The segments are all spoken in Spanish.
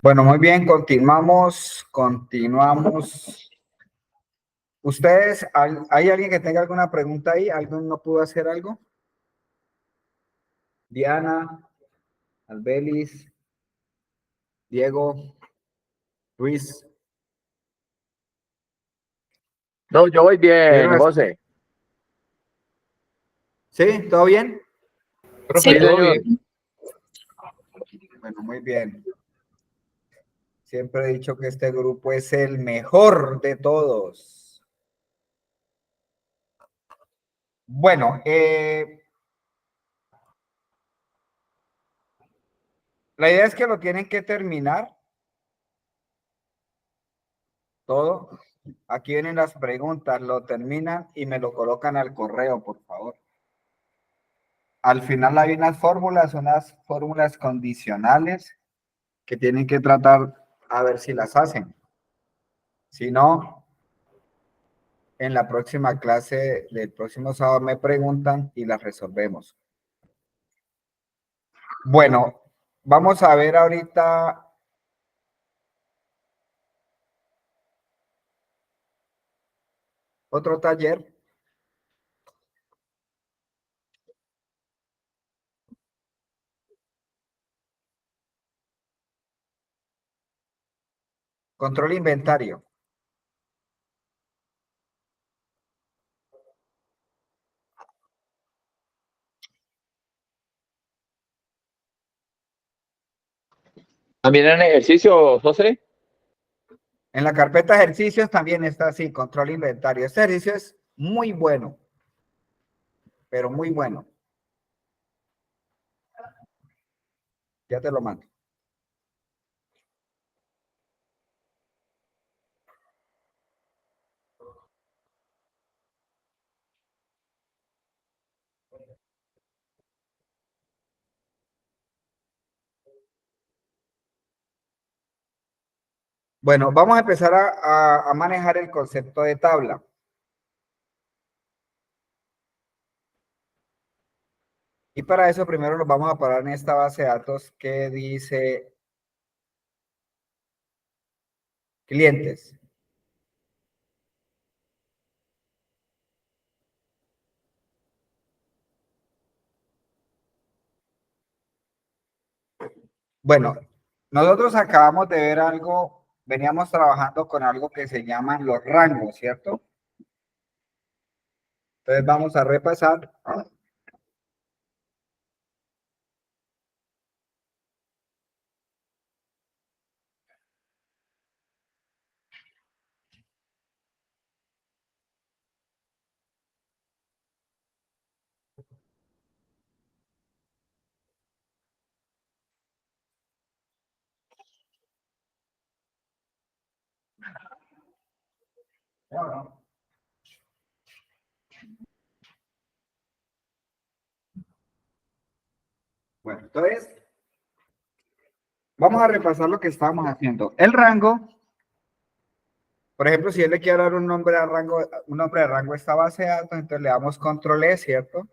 Bueno, muy bien, continuamos. ¿Ustedes, hay alguien que tenga alguna pregunta ahí? ¿Alguien no pudo hacer algo? Diana, Albelis, Diego, Luis. No, yo voy bien, ¿Pudieron hacer? José. ¿Sí? ¿Todo bien? Sí, todo señor. bien. Bueno, muy bien. Siempre he dicho que este grupo es el mejor de todos. Bueno, la idea es que lo tienen que terminar todo. Aquí vienen las preguntas, lo terminan y me lo colocan al correo, por favor. Al final hay unas fórmulas condicionales que tienen que tratar a ver si las hacen. Si no, en la próxima clase del próximo sábado me preguntan y las resolvemos. Bueno, vamos a ver ahorita otro taller. Control inventario. También en ejercicio, José. En la carpeta ejercicios también está así, control inventario. Este ejercicio es muy bueno, pero muy bueno. Ya te lo mando. Bueno, vamos a empezar a manejar el concepto de tabla. Y para eso primero nos vamos a parar en esta base de datos que dice clientes. Bueno, nosotros acabamos de ver algo, veníamos trabajando con algo que se llaman los rangos, ¿cierto? Entonces vamos a repasar. Bueno, entonces vamos a repasar lo que estábamos haciendo. El rango, por ejemplo, si yo le quiero dar un nombre de rango, a esta base de datos, entonces le damos control E, ¿cierto?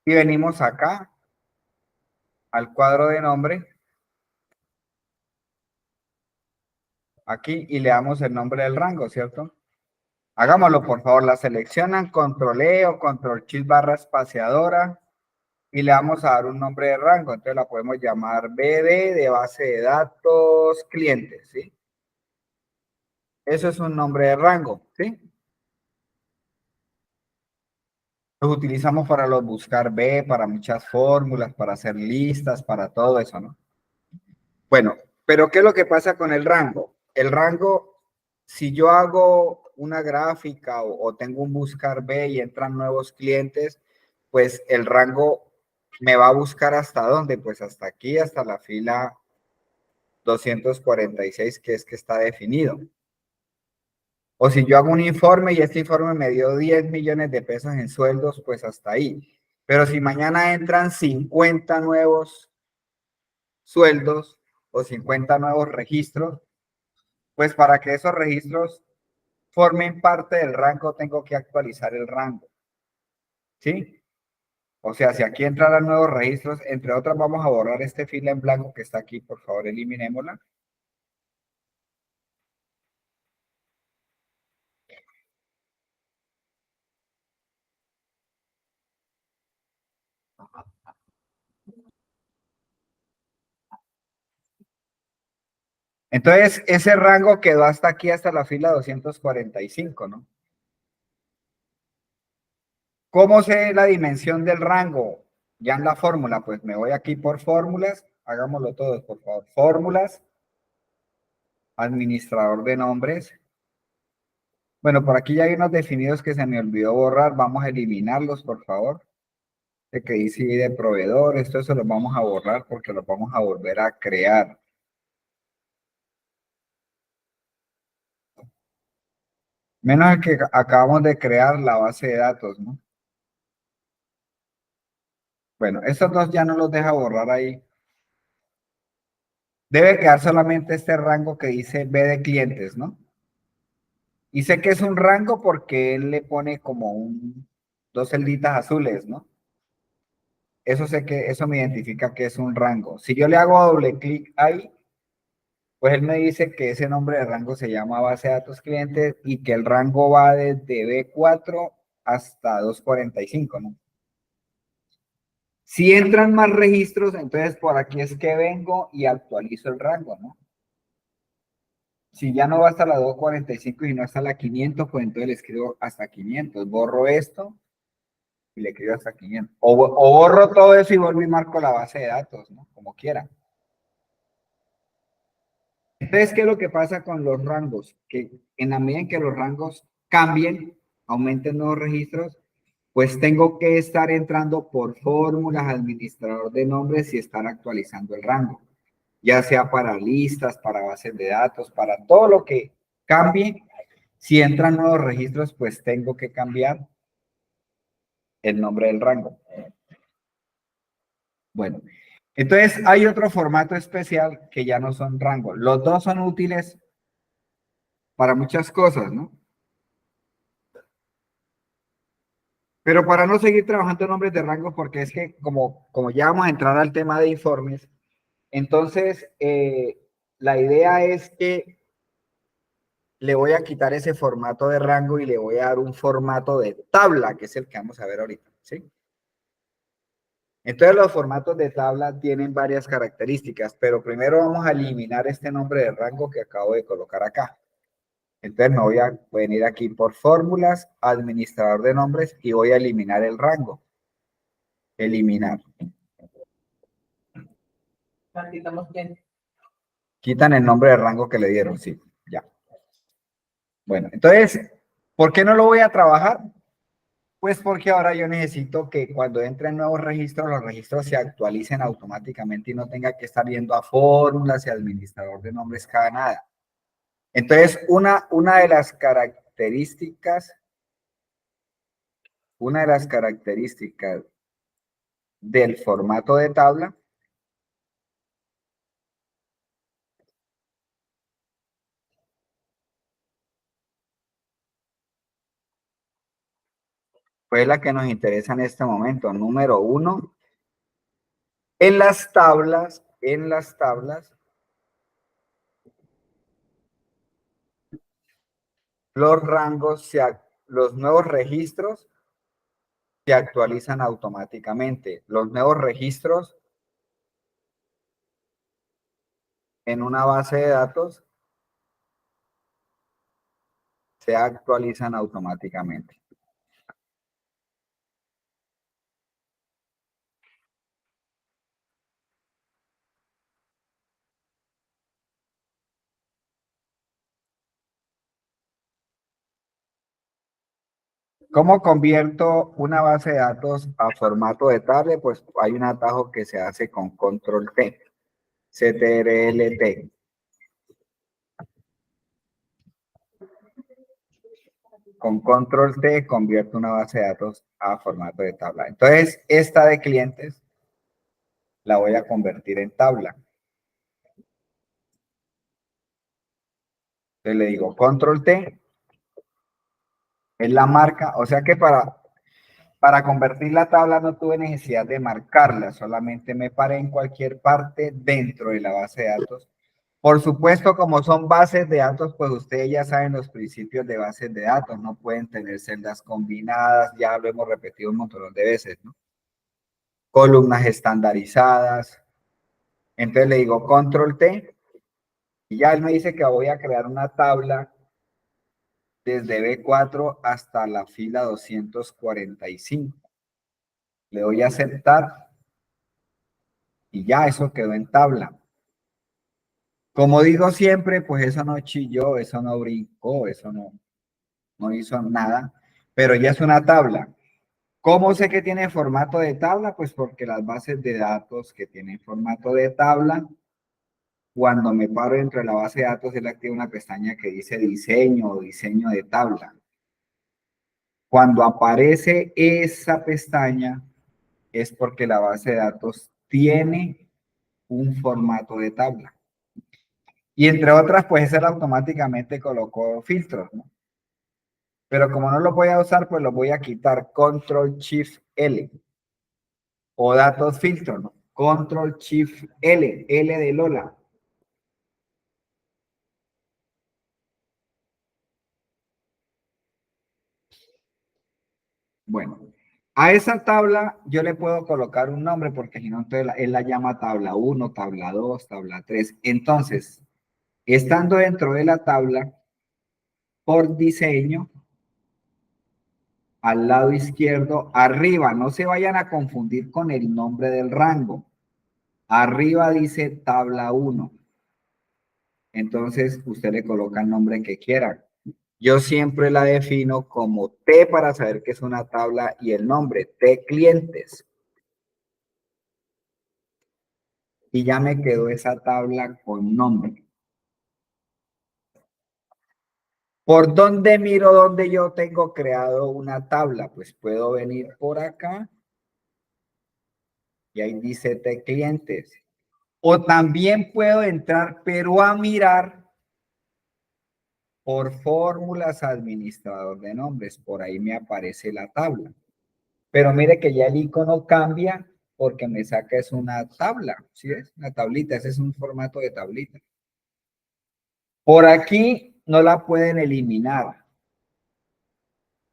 Y venimos acá al cuadro de nombre, aquí, y le damos el nombre del rango, ¿cierto? Hagámoslo, por favor. La seleccionan, control E o control shift barra espaciadora, y le vamos a dar un nombre de rango. Entonces la podemos llamar BD de base de datos clientes, ¿sí? Eso es un nombre de rango, ¿sí? Los utilizamos para los buscar B, para muchas fórmulas, para hacer listas, para todo eso, ¿no? Bueno, pero ¿qué es lo que pasa con el rango? El rango, si yo hago una gráfica o tengo un buscar B y entran nuevos clientes, pues el rango me va a buscar hasta dónde, pues hasta aquí, hasta la fila 246, que es que está definido. O si yo hago un informe y este informe me dio 10 millones de pesos en sueldos, pues hasta ahí. Pero si mañana entran 50 nuevos sueldos o 50 nuevos registros, pues para que esos registros formen parte del rango, tengo que actualizar el rango. ¿Sí? O sea, si aquí entraran nuevos registros, entre otras, vamos a borrar este fila en blanco que está aquí, por favor, eliminémosla. Entonces, ese rango quedó hasta aquí, hasta la fila 245, ¿no? ¿Cómo sé la dimensión del rango? Ya en la fórmula, pues me voy aquí por fórmulas, hagámoslo todos, por favor. Fórmulas, administrador de nombres. Bueno, por aquí ya hay unos definidos que se me olvidó borrar, vamos a eliminarlos, por favor. De que dice de proveedor, esto se los vamos a borrar porque los vamos a volver a crear. Menos el que acabamos de crear la base de datos, ¿no? Bueno, estos dos ya no los deja borrar ahí. Debe quedar solamente este rango que dice B de clientes, ¿no? Y sé que es un rango porque él le pone como dos celditas azules, ¿no? Eso sé que eso me identifica que es un rango. Si yo le hago doble clic ahí, pues él me dice que ese nombre de rango se llama base de datos clientes y que el rango va desde B4 hasta 245, ¿no? Si entran más registros, entonces por aquí es que vengo y actualizo el rango, ¿no? Si ya no va hasta la 245 y no hasta la 500, pues entonces le escribo hasta 500. Borro esto y le escribo hasta 500. O borro todo eso y vuelvo y marco la base de datos, ¿no? Como quiera. Entonces, ¿qué es lo que pasa con los rangos? Que en la medida en que los rangos cambien, aumenten nuevos registros, pues tengo que estar entrando por fórmulas, administrador de nombres y estar actualizando el rango. Ya sea para listas, para bases de datos, para todo lo que cambie. Si entran nuevos registros, pues tengo que cambiar el nombre del rango. Bueno, entonces hay otro formato especial que ya no son rangos. Los dos son útiles para muchas cosas, ¿no? Pero para no seguir trabajando en nombres de rangos, porque es que como ya vamos a entrar al tema de informes, entonces la idea es que le voy a quitar ese formato de rango y le voy a dar un formato de tabla, que es el que vamos a ver ahorita, ¿sí? Entonces los formatos de tabla tienen varias características, pero primero vamos a eliminar este nombre de rango que acabo de colocar acá. Entonces me voy a venir aquí por fórmulas, administrador de nombres y voy a eliminar el rango. Eliminar. Quitan el nombre de rango que le dieron, sí, ya. Bueno, entonces, ¿por qué no lo voy a trabajar? Pues porque ahora yo necesito que cuando entren nuevos registros, los registros se actualicen automáticamente y no tenga que estar yendo a fórmulas y administrador de nombres cada nada. Entonces, una de las características del formato de tabla fue la que nos interesa en este momento. Número 1, en las tablas, los rangos, los nuevos registros se actualizan automáticamente. Los nuevos registros en una base de datos se actualizan automáticamente. ¿Cómo convierto una base de datos a formato de tabla? Pues hay un atajo que se hace con control T, CTRL-T. Con control T convierto una base de datos a formato de tabla. Entonces, esta de clientes la voy a convertir en tabla. Entonces le digo control T, es la marca, o sea que para convertir la tabla no tuve necesidad de marcarla, solamente me paré en cualquier parte dentro de la base de datos. Por supuesto, como son bases de datos, pues ustedes ya saben los principios de bases de datos, no pueden tener celdas combinadas, ya lo hemos repetido un montón de veces, ¿no? columnas estandarizadas. Entonces le digo control T y ya él me dice que voy a crear una tabla desde B4 hasta la fila 245. Le doy a aceptar y ya eso quedó en tabla. Como digo siempre, pues eso no chilló, eso no brincó, eso no hizo nada, pero ya es una tabla. ¿Cómo sé que tiene formato de tabla? Pues porque las bases de datos que tienen formato de tabla, cuando me paro dentro de la base de datos, él activa una pestaña que dice diseño o diseño de tabla. Cuando aparece esa pestaña, es porque la base de datos tiene un formato de tabla. Y entre otras, pues él automáticamente colocó filtros, ¿no? Pero como no lo voy a usar, pues lo voy a quitar. Control Shift L. O datos filtro, ¿no? Control Shift L. L de Lola. Bueno, a esa tabla yo le puedo colocar un nombre porque si no, entonces él la llama tabla 1, tabla 2, tabla 3. Entonces, estando dentro de la tabla, por diseño, al lado izquierdo, arriba, no se vayan a confundir con el nombre del rango. Arriba dice tabla 1. Entonces, usted le coloca el nombre que quiera. Yo siempre la defino como T para saber que es una tabla y el nombre, T clientes. Y ya me quedó esa tabla con nombre. ¿Por dónde miro donde yo tengo creado una tabla? Pues puedo venir por acá y ahí dice T clientes. O también puedo entrar, pero a mirar por fórmulas administrador de nombres. Por ahí me aparece la tabla. Pero mire que ya el icono cambia porque me saca es una tabla. ¿Sí es? Una tablita. Ese es un formato de tablita. Por aquí no la pueden eliminar.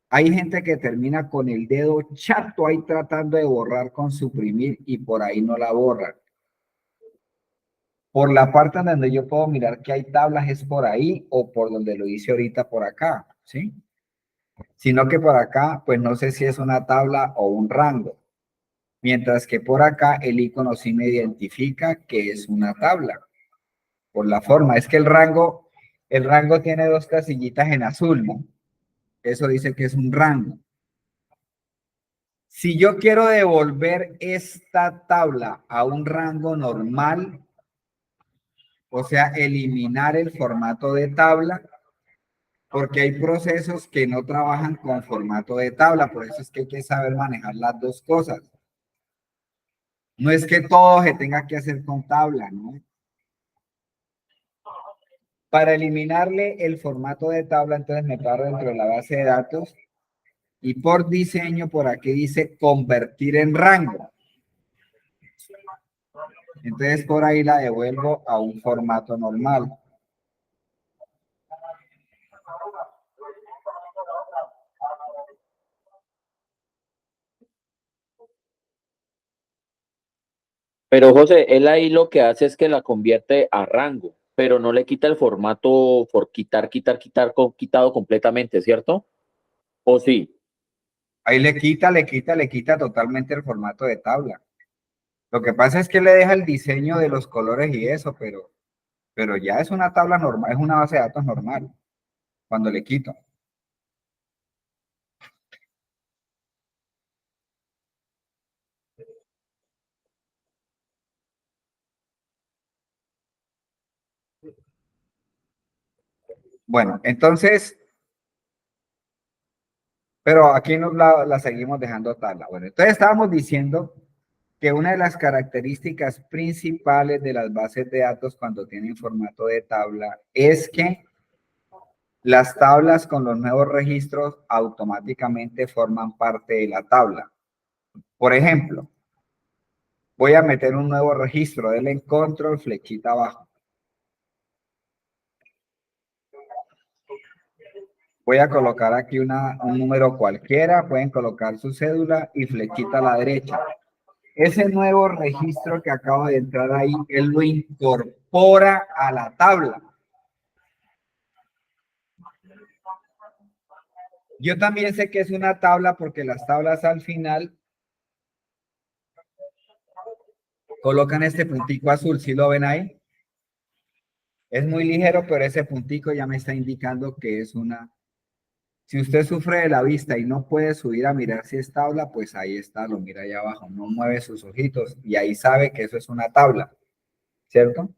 Hay gente que termina con el dedo chato ahí tratando de borrar con suprimir y por ahí no la borran. Por la parte en donde yo puedo mirar que hay tablas es por ahí o por donde lo hice ahorita por acá, ¿sí? Sino que por acá, pues no sé si es una tabla o un rango. Mientras que por acá el icono sí me identifica que es una tabla. Por la forma, es que el rango tiene dos casillitas en azul, ¿no? Eso dice que es un rango. Si yo quiero devolver esta tabla a un rango normal, o sea, eliminar el formato de tabla, porque hay procesos que no trabajan con formato de tabla, por eso es que hay que saber manejar las dos cosas. No es que todo se tenga que hacer con tabla, ¿no? Para eliminarle el formato de tabla, entonces me paro dentro de la base de datos y por diseño, por aquí dice convertir en rango. Entonces por ahí la devuelvo a un formato normal. Pero José, él ahí lo que hace es que la convierte a rango, pero no le quita el formato por quitado completamente, ¿cierto? ¿O sí? Ahí le quita totalmente el formato de tabla. Lo que pasa es que le deja el diseño de los colores y eso, pero ya es una tabla normal, es una base de datos normal cuando le quito. Bueno, entonces, pero aquí nos la seguimos dejando tabla. Bueno, entonces estábamos diciendo que una de las características principales de las bases de datos cuando tienen formato de tabla es que las tablas con los nuevos registros automáticamente forman parte de la tabla. Por ejemplo, voy a meter un nuevo registro, denle en control, flechita abajo. Voy a colocar aquí un número cualquiera, pueden colocar su cédula y flechita a la derecha. ese nuevo registro que acabo de entrar ahí, él lo incorpora a la tabla. Yo también sé que es una tabla porque las tablas al final colocan este puntico azul, ¿sí lo ven ahí? Es muy ligero, pero ese puntico ya me está indicando que es una. Si usted sufre de la vista y no puede subir a mirar si es tabla, pues ahí está, lo mira ahí abajo, no mueve sus ojitos y ahí sabe que eso es una tabla, ¿cierto?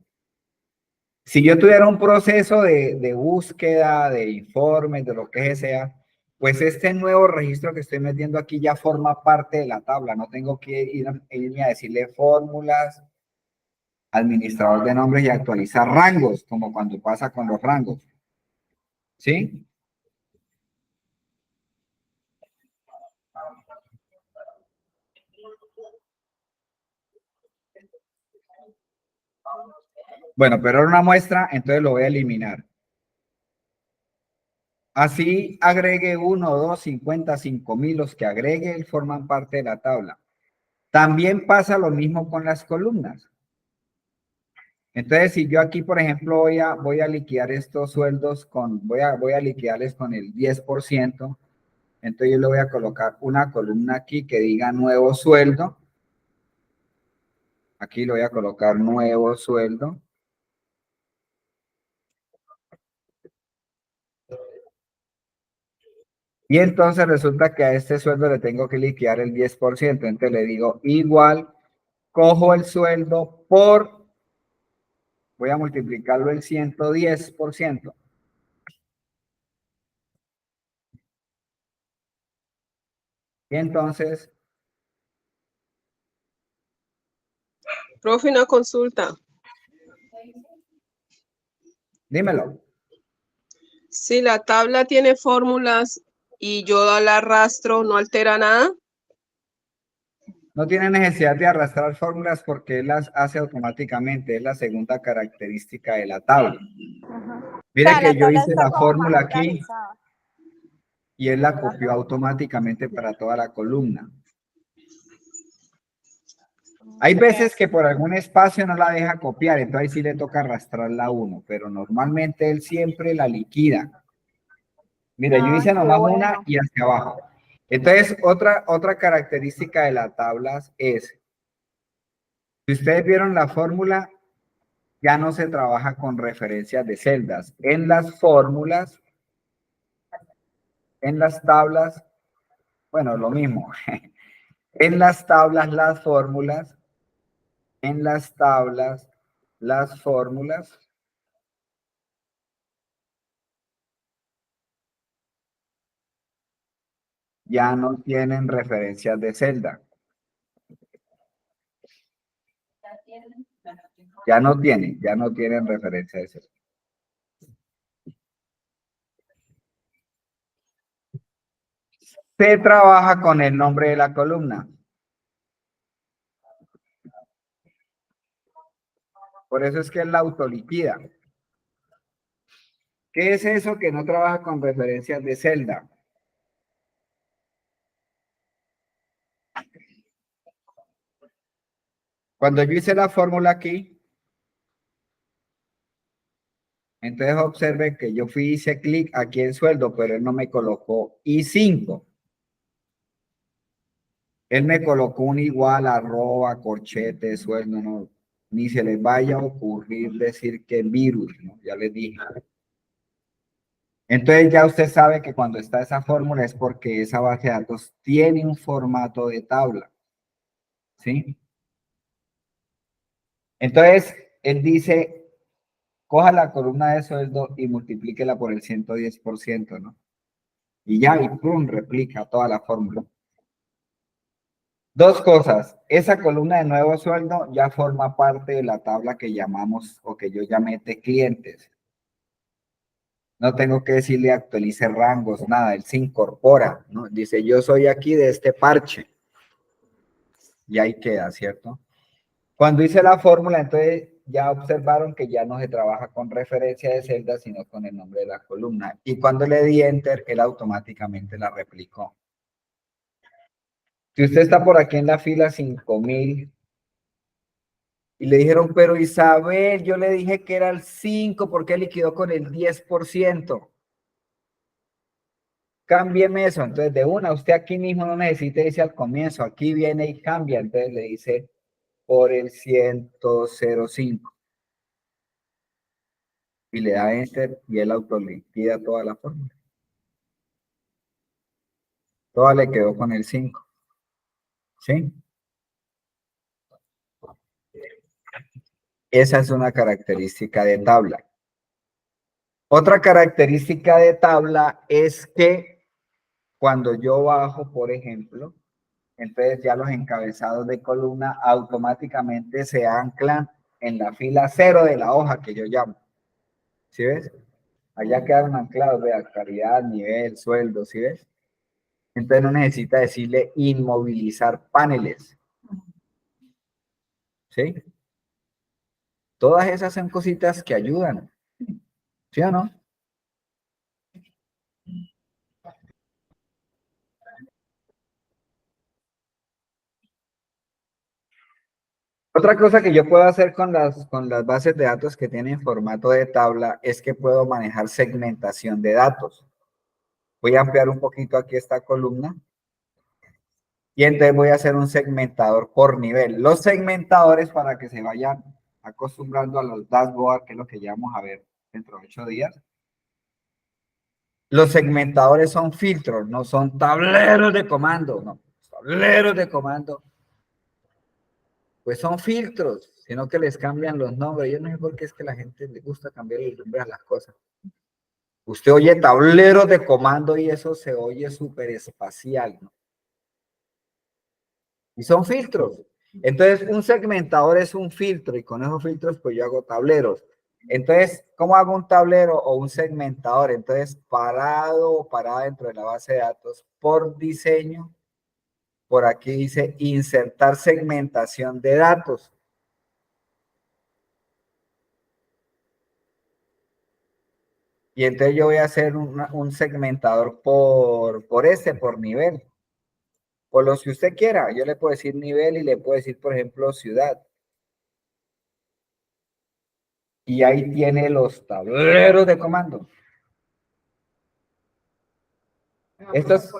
Si yo tuviera un proceso de búsqueda, de informes, de lo que sea, pues este nuevo registro que estoy metiendo aquí ya forma parte de la tabla. No tengo que irme a decirle fórmulas, administrador de nombres y actualizar rangos, como cuando pasa con los rangos. ¿Sí? Bueno, pero era una muestra, entonces lo voy a eliminar. Así agregue 1, 2, 50, 5,000, los que agregue forman parte de la tabla. También pasa lo mismo con las columnas. Entonces, si yo aquí, por ejemplo, voy a liquidar estos sueldos voy a liquidarles con el 10%, entonces yo le voy a colocar una columna aquí que diga nuevo sueldo. Aquí le voy a colocar nuevo sueldo. Y entonces resulta que a este sueldo le tengo que liquidar el 10%. Entonces le digo igual, cojo el sueldo voy a multiplicarlo el 110%. Y entonces, Profe, una consulta. dímelo. Si la tabla tiene fórmulas y yo la arrastro, ¿no altera nada? No tiene necesidad de arrastrar fórmulas porque él las hace automáticamente. Es la segunda característica de la tabla. Mire sea, que la yo tabla hice está la como fórmula más aquí organizada. y él la copió automáticamente para toda la columna. Hay veces que por algún espacio no la deja copiar, entonces ahí sí le toca arrastrarla a uno, pero normalmente él siempre la liquida. Mira, yo hice Qué nomás una bueno. y hacia abajo. Entonces, otra característica de las tablas es, si ustedes vieron la fórmula, ya no se trabaja con referencias de celdas. En las fórmulas, en las tablas, bueno, lo mismo. En las tablas, las fórmulas, en las tablas, las fórmulas, ya no tienen referencias de celda. Ya no tienen referencia de celda. Se trabaja con el nombre de la columna. Por eso es que él la autoliquida. ¿Qué es eso que no trabaja con referencias de celda? Cuando yo hice la fórmula aquí, entonces observen que yo hice clic aquí en sueldo, pero él no me colocó I5. Él me colocó un igual, arroba, corchete, sueldo, no, ni se les vaya a ocurrir decir que virus, ¿no? Ya les dije. Entonces ya usted sabe que cuando está esa fórmula es porque esa base de datos tiene un formato de tabla, ¿sí? Entonces, él dice, coja la columna de sueldo y multiplíquela por el 110%, ¿no? Y ya, y pum, replica toda la fórmula. Dos cosas, esa columna de nuevo sueldo ya forma parte de la tabla que llamamos o que yo llamé de clientes. No tengo que decirle actualice rangos, nada, él se incorpora, ¿no? Dice, yo soy aquí de este parche. Y ahí queda, ¿cierto? Cuando hice la fórmula, entonces ya observaron que ya no se trabaja con referencia de celda, sino con el nombre de la columna. Y cuando le di enter, él automáticamente la replicó. Si usted está por aquí en la fila 5000 y le dijeron, pero Isabel, yo le dije que era el 5, ¿por qué liquidó con el 10%? Cámbieme eso. Entonces, de una, usted aquí mismo no necesita irse al comienzo, aquí viene y cambia. Entonces le dice por el 100.05 y le da enter y él autoliquida toda la fórmula. Toda le quedó con el 5. ¿Sí? Esa es una característica de tabla. Otra característica de tabla es que cuando yo bajo, por ejemplo, entonces ya los encabezados de columna automáticamente se anclan en la fila 0 de la hoja que yo llamo. ¿Sí ves? Allá quedaron anclados, vea, calidad, nivel, sueldo, ¿sí ves? Entonces no necesita decirle inmovilizar paneles. ¿Sí? Todas esas son cositas que ayudan. ¿Sí o no? Otra cosa que yo puedo hacer con las bases de datos que tienen formato de tabla es que puedo manejar segmentación de datos. Voy a ampliar un poquito aquí esta columna y entonces voy a hacer un segmentador por nivel. Los segmentadores, para que se vayan acostumbrando a los dashboards, que es lo que ya vamos a ver dentro de 8 días. Los segmentadores son filtros, no son tableros de comando, no, tableros de comando. Pues son filtros, sino que les cambian los nombres. Yo no sé por qué es que a la gente le gusta cambiar los nombres a las cosas. Usted oye tableros de comando y eso se oye súper espacial, ¿no? Y son filtros. Entonces, un segmentador es un filtro y con esos filtros, pues yo hago tableros. Entonces, ¿cómo hago un tablero o un segmentador? Entonces, parado o parada dentro de la base de datos por diseño. Por aquí dice insertar segmentación de datos. Y entonces yo voy a hacer un segmentador por nivel. Por lo que usted quiera. Yo le puedo decir nivel y le puedo decir, por ejemplo, ciudad. Y ahí tiene los tableros de comando. Esto es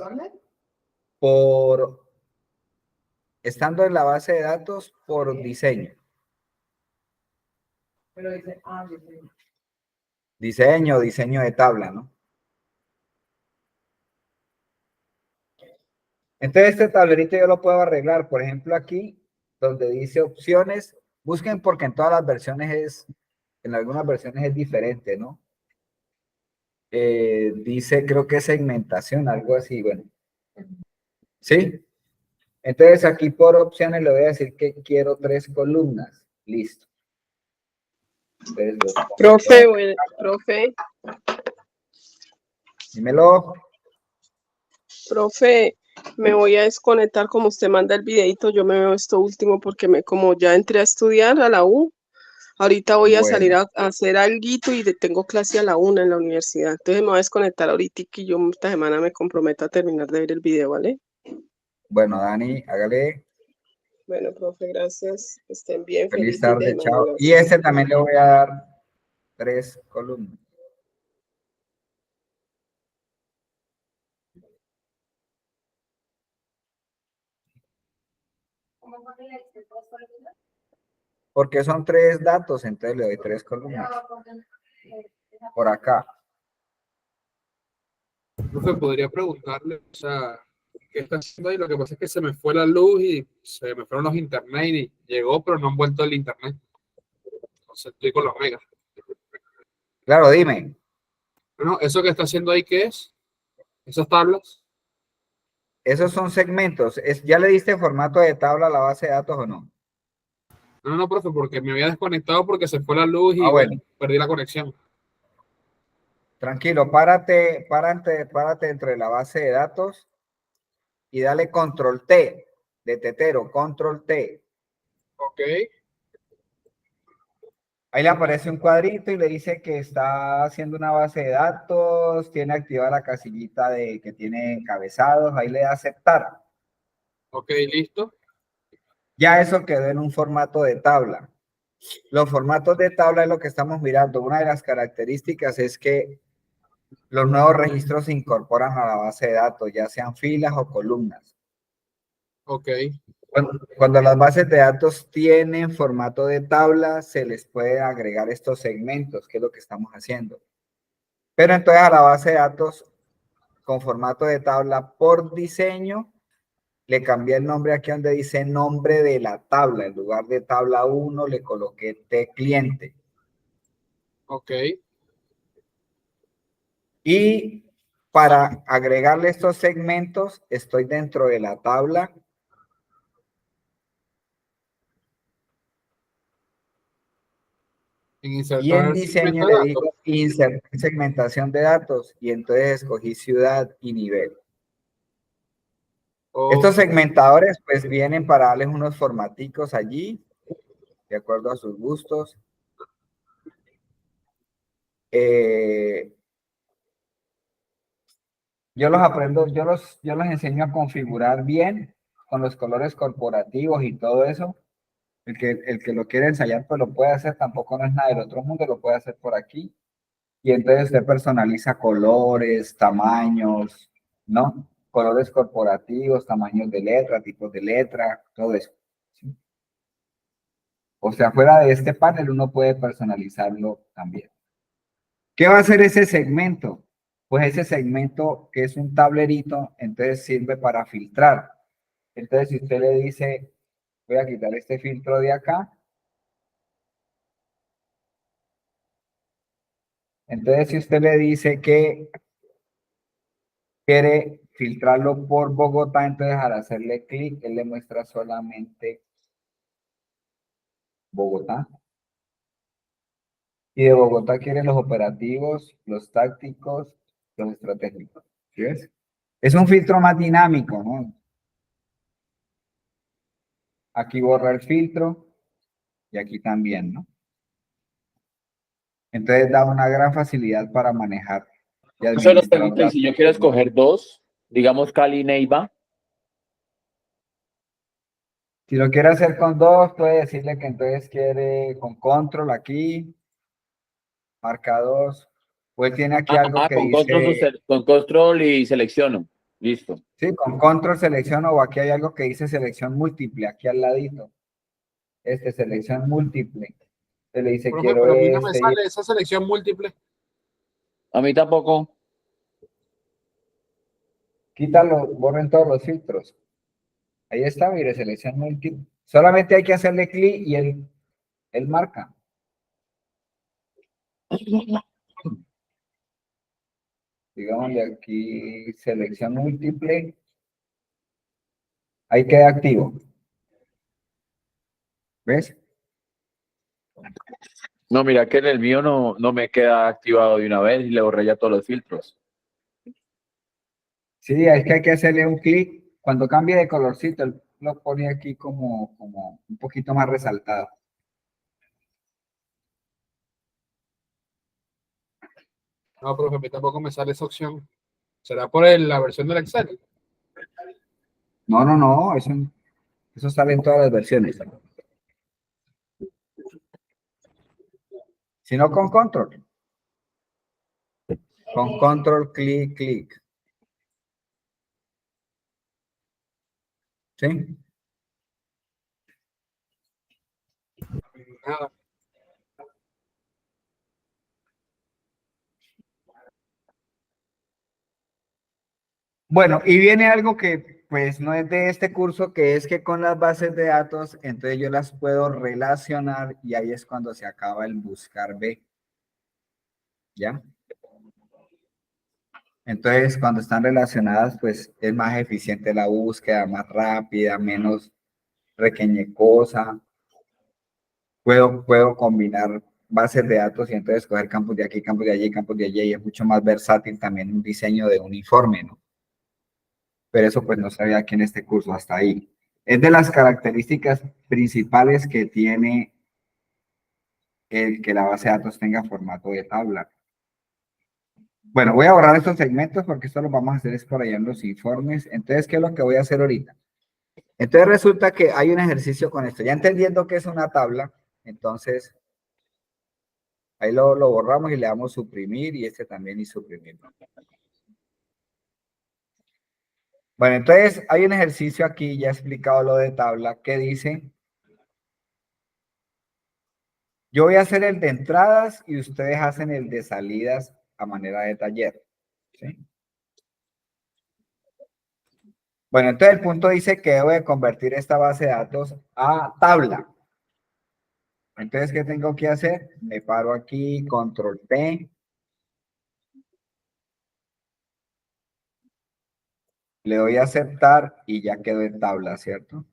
estando en la base de datos por diseño. Pero dice, Diseño de tabla, ¿no? Entonces este tablerito yo lo puedo arreglar. Por ejemplo, aquí donde dice opciones, busquen porque en todas las versiones en algunas versiones es diferente, ¿no? Dice, creo que segmentación, algo así, bueno. ¿Sí? Entonces aquí por opciones le voy a decir que quiero 3 columnas. Listo. Entonces, Profe, dímelo. profe, me voy a desconectar como usted manda el videito, yo me veo esto último porque como ya entré a estudiar a la U, ahorita voy a salir Bueno, a hacer alguito y tengo clase a la 1 en la universidad, entonces me voy a desconectar ahorita y yo esta semana me comprometo a terminar de ver el video, ¿vale? bueno, Dani, hágale. Bueno, profe, gracias, que estén bien, Feliz feliz fin de tarde, semana, chao. Y gracias. este también le voy a dar 3 columnas. Porque son 3 datos, entonces le doy 3 columnas. Por acá. profe, podría preguntarle, o sea, ¿qué está haciendo ahí? Lo que pasa es que se me fue la luz y se me fueron los internet y llegó, pero no han vuelto el internet. Entonces estoy con los megas. Claro, dime. Bueno, ¿eso que está haciendo ahí qué es? ¿Esas tablas? Esos son segmentos. ¿Ya le diste formato de tabla a la base de datos o no? No, no, profe, porque me había desconectado porque se fue la luz y Ah, bueno, bueno. perdí la conexión. Tranquilo, párate dentro de la base de datos y dale control T de tetero, control T. Ok. Ahí le aparece un cuadrito y le dice que está haciendo una base de datos, tiene activada la casillita de que tiene encabezados, ahí le da aceptar. Ok, listo. Ya eso quedó en un formato de tabla. Los formatos de tabla es lo que estamos mirando. Una de las características es que los nuevos registros se incorporan a la base de datos, ya sean filas o columnas. Ok, Cuando las bases de datos tienen formato de tabla, se les puede agregar estos segmentos, que es lo que estamos haciendo. Pero entonces a la base de datos con formato de tabla por diseño, le cambié el nombre aquí donde dice nombre de la tabla. En lugar de tabla 1, le coloqué T cliente. ok. Y para agregarle estos segmentos, estoy dentro de la tabla. En Y insertar en el diseño segmento de le datos. digo insertar segmentación de datos. Y entonces escogí ciudad y nivel. Estos Ok, segmentadores pues vienen para darles unos formaticos allí, de acuerdo a sus gustos. Yo los aprendo, yo los enseño a configurar bien con los colores corporativos y todo eso. El que lo quiere ensayar, pues lo puede hacer, tampoco no es nada del otro mundo, lo puede hacer por aquí. Y entonces usted personaliza colores, tamaños, ¿no? Colores corporativos, tamaños de letra, tipos de letra, todo eso. ¿Sí? O sea, fuera de este panel uno puede personalizarlo también. ¿Qué va a hacer ese segmento? Pues ese segmento que es un tablerito, entonces sirve para filtrar. Entonces, si usted le dice, voy a quitar este filtro de acá. Entonces, si usted le dice que quiere filtrarlo por Bogotá, entonces al hacerle clic, él le muestra solamente Bogotá. Y de Bogotá quiere los operativos, los tácticos, los estratégicos. ¿Sí ves? Es un filtro más dinámico, ¿no? Aquí borra el filtro y aquí también, ¿no? Entonces da una gran facilidad para manejar y Entonces los administrar pregunto, y datos. si yo quiero escoger dos, digamos Cali y Neiva, Si lo quiere hacer con dos, puede decirle que entonces quiere con control aquí, marca dos. Pues tiene aquí algo que con control, dice, con control y selecciono. Listo. sí, con control selecciono o aquí hay algo que dice selección múltiple, aquí al ladito. Selección múltiple. Se le dice profe, quiero pero a mí no me este, sale esa selección múltiple. A mí tampoco. quítalo, borren todos los filtros. Ahí está, mire, selección múltiple. Solamente hay que hacerle clic y él marca. Digámosle aquí selección múltiple. Ahí queda activo. ¿Ves? No, mira que en el mío no me queda activado de una vez y le borré ya todos los filtros. Sí, es que hay que hacerle un clic. Cuando cambie de colorcito, él lo pone aquí como un poquito más resaltado. No, profe, a mí tampoco me sale esa opción. ¿Será por la versión del Excel? No, eso sale en todas las versiones. Si no, con control. Con control, clic, clic. ¿Sí? Nada. Bueno, y viene algo que pues no es de este curso, que es que con las bases de datos, entonces yo las puedo relacionar y ahí es cuando se acaba el buscar B. ¿Ya? Entonces, cuando están relacionadas, pues es más eficiente la búsqueda, más rápida, menos requeñecosa. Puedo combinar bases de datos y entonces coger campos de aquí, campos de allí, campos de allí, y es mucho más versátil también un diseño de uniforme, ¿no? Pero eso pues no se ve aquí en este curso hasta ahí. Es de las características principales que tiene el que la base de datos tenga formato de tabla. Bueno, voy a borrar estos segmentos porque esto lo vamos a hacer es por allá en los informes. Entonces, ¿qué es lo que voy a hacer ahorita? Entonces resulta que hay un ejercicio con esto. Ya entendiendo que es una tabla, entonces ahí lo borramos y le damos suprimir y este también y suprimir. Bueno, entonces hay un ejercicio aquí, ya he explicado lo de tabla, que dice, yo voy a hacer el de entradas y ustedes hacen el de salidas a manera de taller. ¿Sí? Bueno, entonces el punto dice que debo de convertir esta base de datos a tabla. Entonces, ¿qué tengo que hacer? Me paro aquí, control P. Le doy a aceptar y ya quedó en tabla, ¿cierto?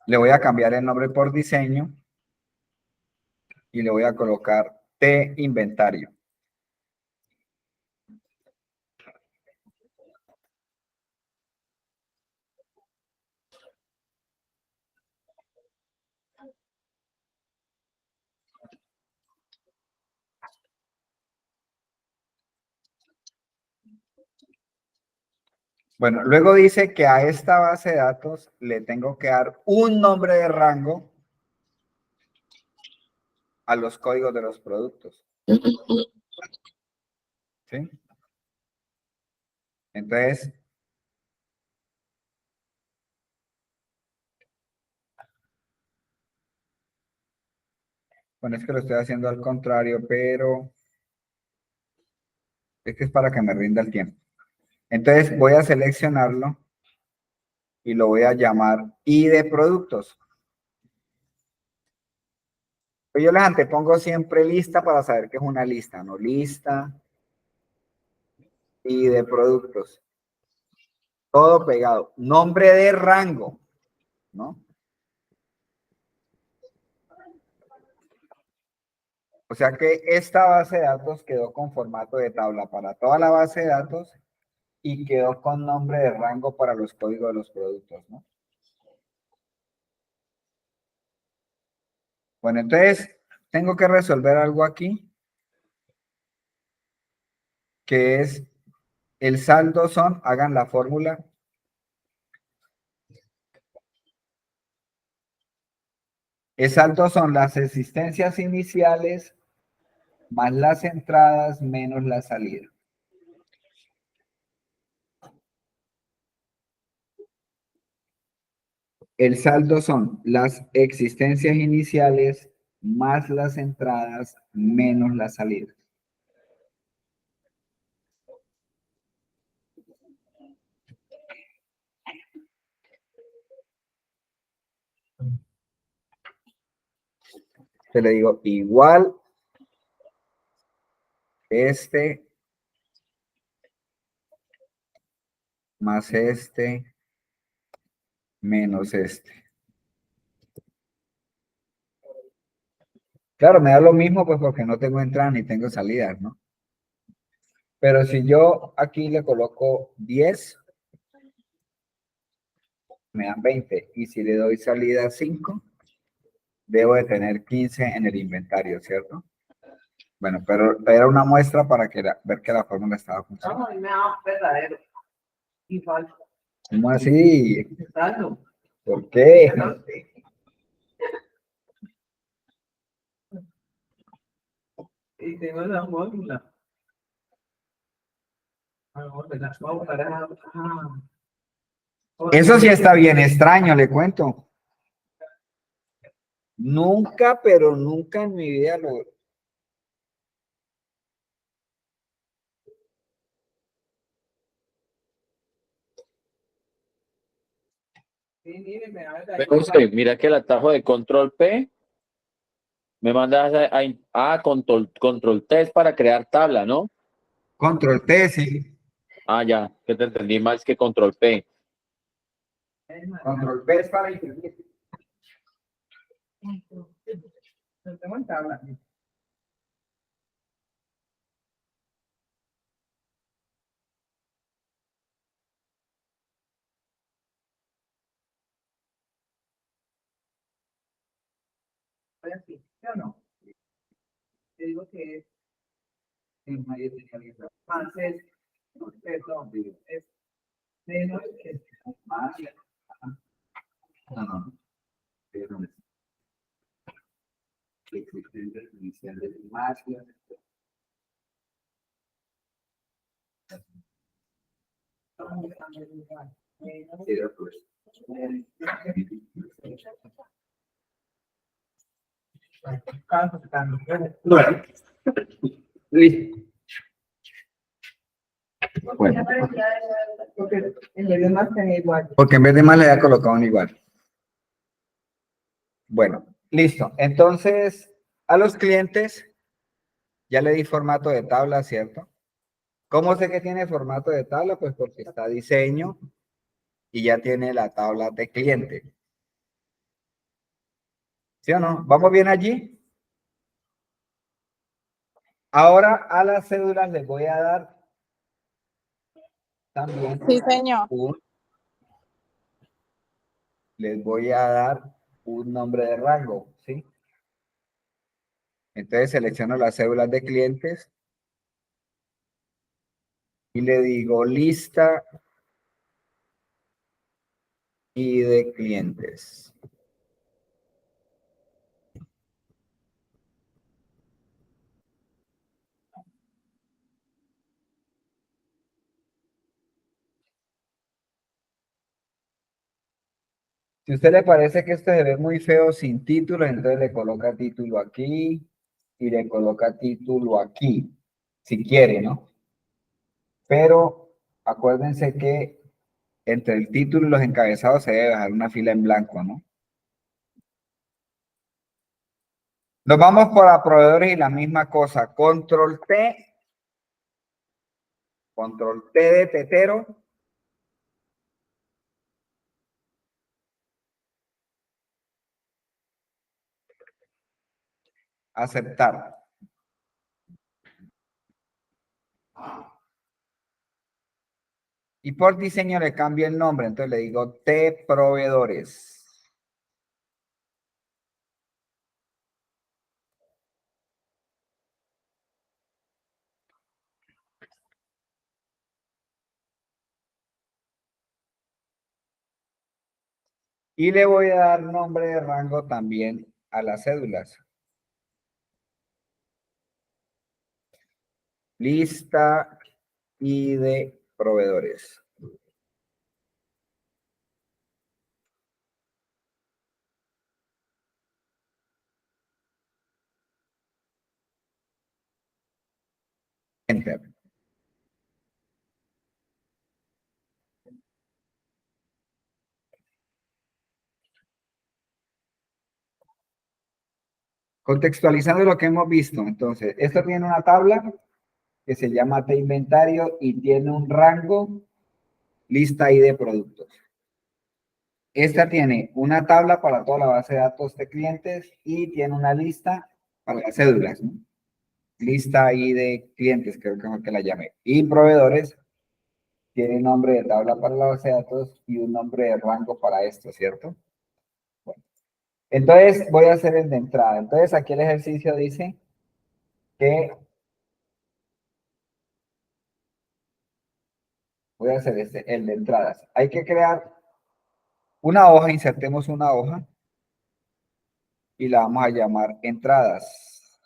Le voy a cambiar el nombre por diseño y le voy a colocar T inventario. Bueno, luego dice que a esta base de datos le tengo que dar un nombre de rango a los códigos de los productos. ¿Sí? Entonces, bueno, es que lo estoy haciendo al contrario, pero es que es para que me rinda el tiempo. Entonces, voy a seleccionarlo y lo voy a llamar I de productos. Yo les antepongo siempre lista para saber que es una lista, ¿no? Lista y de productos. Todo pegado. Nombre de rango, ¿no? O sea que esta base de datos quedó con formato de tabla para toda la base de datos y quedó con nombre de rango para los códigos de los productos, ¿no? Bueno, entonces tengo que resolver algo aquí, que es el saldo son, hagan la fórmula. El saldo son las existencias iniciales más las entradas menos la salida. El saldo son las existencias iniciales más las entradas menos la salida. Te le digo igual este más este menos este. Claro, me da lo mismo pues porque no tengo entradas ni tengo salidas, ¿no? Pero si yo aquí le coloco 10, me dan 20. Y si le doy salida 5, debo de tener 15 en el inventario, ¿cierto? Bueno, pero era una muestra para ver que la fórmula estaba funcionando. No, me da verdadero. Y falso. ¿Cómo así? Exacto. ¿Por qué? No sé. Y tengo la fórmula. Vamos a Eso sí está bien extraño, le cuento. Nunca, pero nunca en mi vida lo... Sí, mire, me da verdadero. Pero usted, mira que el atajo de control P me manda control T es para crear tabla, ¿no? Control T, sí. Ah, ya, que te entendí más que control P. Control P es para imprimir. No tengo en tabla. Fue así, ¿sí o no? Te digo que es más es perdón, es menos que más. No, no. Perdón. Existencia inicial de primacia. Era, pues. Bueno, listo. Bueno, Porque en vez de más tener igual. porque en vez de más le había colocado un igual. Bueno, listo. Entonces, a los clientes ya le di formato de tabla, ¿cierto? ¿Cómo sé que tiene formato de tabla? Pues porque está diseño y ya tiene la tabla de cliente. ¿Sí o no? ¿Vamos bien allí? Ahora a las cédulas les voy a dar también Sí, señor. les voy a dar un nombre de rango, ¿sí? Entonces selecciono las cédulas de clientes y le digo lista y de clientes. Si a usted le parece que esto se ve muy feo sin título, entonces le coloca título aquí y le coloca título aquí, si quiere, ¿no? Pero acuérdense que entre el título y los encabezados se debe dejar una fila en blanco, ¿no? Nos vamos por a proveedores y la misma cosa. Control T de tetero. Aceptar. Y por diseño le cambio el nombre, entonces le digo T proveedores. Y le voy a dar nombre de rango también a las cédulas. Lista y de proveedores. Enter. Contextualizando lo que hemos visto, entonces, esto tiene una tabla que se llama de inventario y tiene un rango lista y de productos. Esta tiene una tabla para toda la base de datos de clientes y tiene una lista para las cédulas, ¿no? Lista y de clientes, creo que es lo que la llamé. Y proveedores tiene nombre de tabla para la base de datos y un nombre de rango para esto, ¿cierto? Bueno, entonces voy a hacer el de entrada. Entonces aquí el ejercicio dice que voy a hacer el de entradas. Hay que crear una hoja, insertemos una hoja y la vamos a llamar entradas.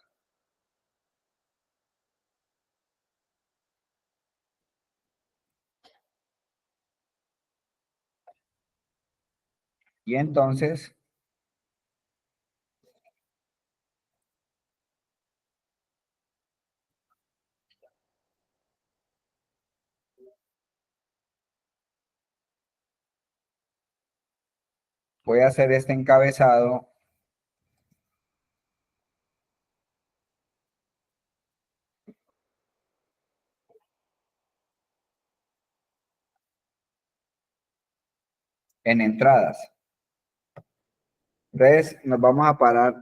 Y entonces voy a hacer este encabezado en entradas. Entonces nos vamos a parar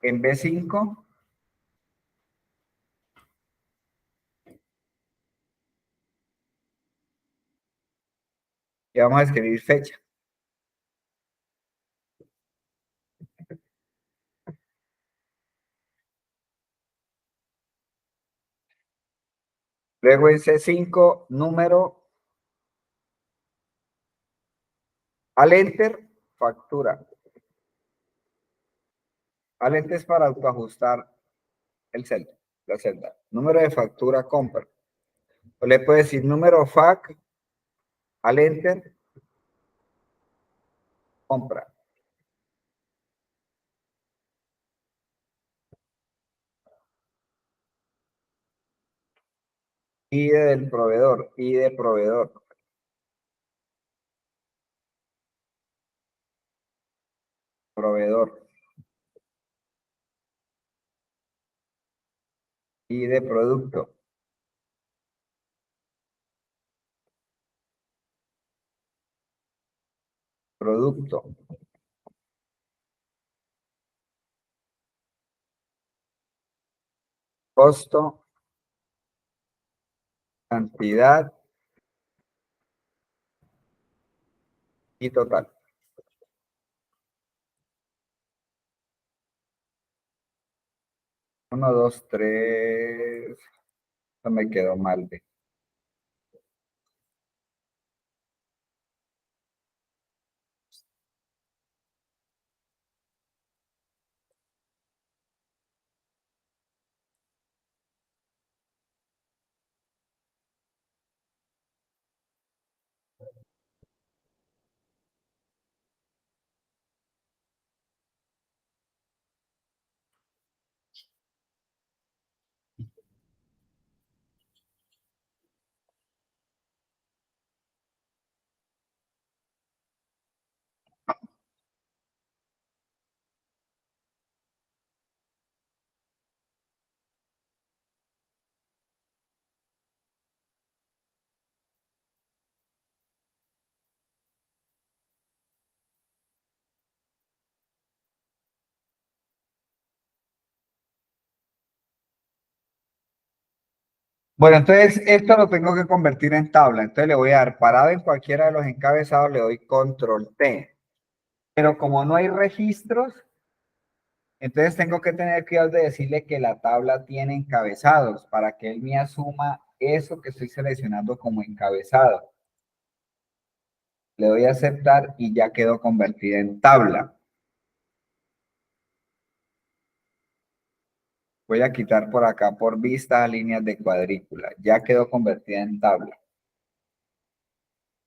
en B5 y vamos a escribir fecha. Luego en C5, número, al enter, factura. Al enter es para autoajustar el celda, la celda. Número de factura, compra. O le puede decir número fac, al enter, compra. ID del proveedor, ID proveedor. Proveedor. ID producto. Producto. Costo. Cantidad. Y total. 1, 2, 3. No me quedó mal. Bueno, entonces esto lo tengo que convertir en tabla. Entonces le voy a dar parado en cualquiera de los encabezados, le doy control T. Pero como no hay registros, entonces tengo que tener cuidado de decirle que la tabla tiene encabezados para que él me asuma eso que estoy seleccionando como encabezado. Le doy a aceptar y ya quedó convertida en tabla. Voy a quitar por acá por vista líneas de cuadrícula. Ya quedó convertida en tabla.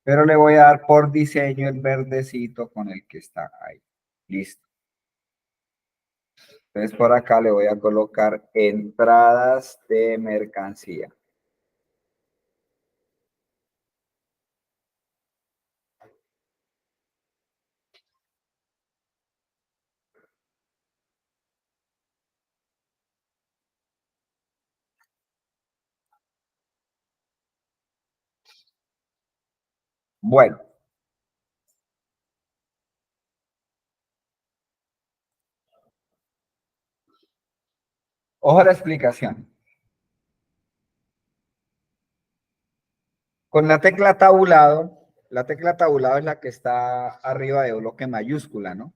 Pero le voy a dar por diseño el verdecito con el que está ahí. Listo. Entonces por acá le voy a colocar entradas de mercancía. Bueno. Ojo a la explicación. Con la tecla tabulado es la que está arriba de bloque mayúscula, ¿no?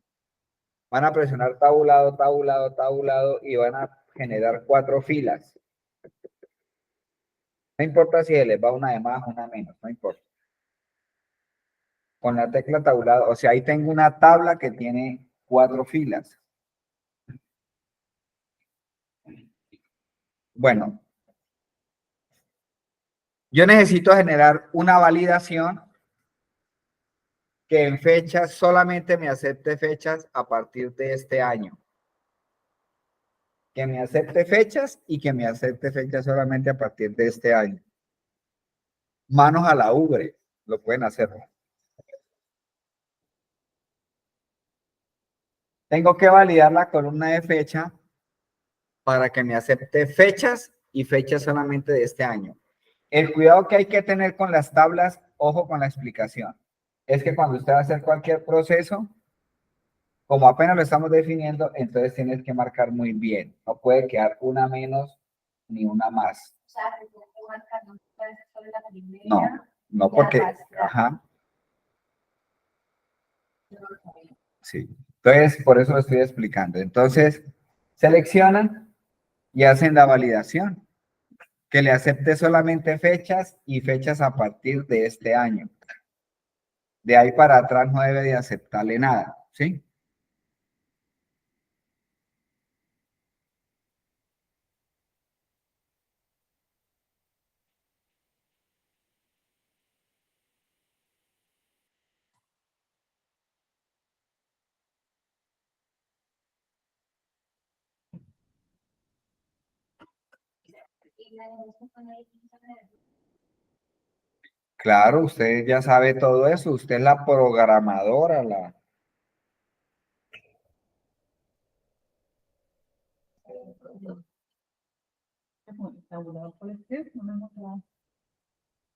Van a presionar tabulado, tabulado, tabulado y van a generar 4 filas. No importa si se les va una de más, una menos, no importa. Con la tecla tabulado, o sea, ahí tengo una tabla que tiene 4 filas. Bueno, yo necesito generar una validación que en fechas solamente me acepte fechas a partir de este año. Que me acepte fechas y que me acepte fechas solamente a partir de este año. Manos a la ubre, lo pueden hacer. Tengo que validar la columna de fecha para que me acepte fechas y fechas solamente de este año. El cuidado que hay que tener con las tablas, ojo con la explicación, es que cuando usted va a hacer cualquier proceso, como apenas lo estamos definiendo, entonces tienes que marcar muy bien. No puede quedar una menos ni una más. No, no porque, ajá. Sí. Entonces, por eso lo estoy explicando. Entonces, seleccionan y hacen la validación. que le acepte solamente fechas y fechas a partir de este año. De ahí para atrás no debe de aceptarle nada, ¿sí? Claro, usted ya sabe todo eso, usted es la programadora, la...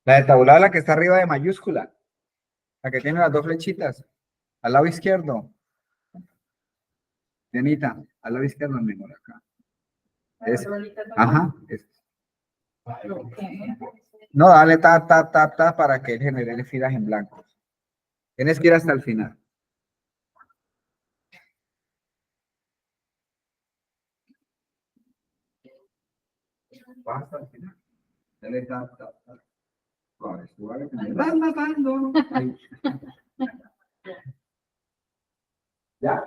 La de tabular, la que está arriba de mayúscula, la que tiene las dos flechitas, al lado izquierdo. Dianita, al lado izquierdo, mejor acá. Ajá. No, dale ta para que él genere filas en blanco. Tienes que ir hasta el final. Vas hasta el final. Dale ta. Suave, suave, que me estás matando. Ahí. Ya.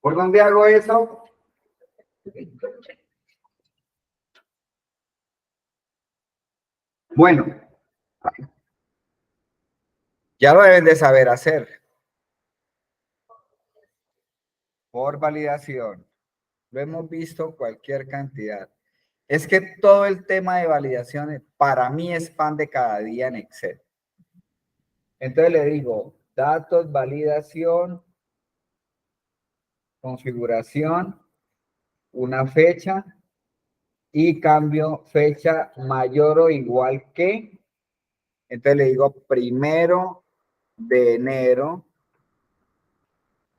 ¿Por dónde hago eso? Bueno, ya lo deben de saber hacer. Por validación. Lo hemos visto cualquier cantidad. Es que todo el tema de validaciones para mí es pan de cada día en Excel. Entonces le digo, datos, validación, configuración, una fecha y cambio fecha mayor o igual que. Entonces le digo 1 de enero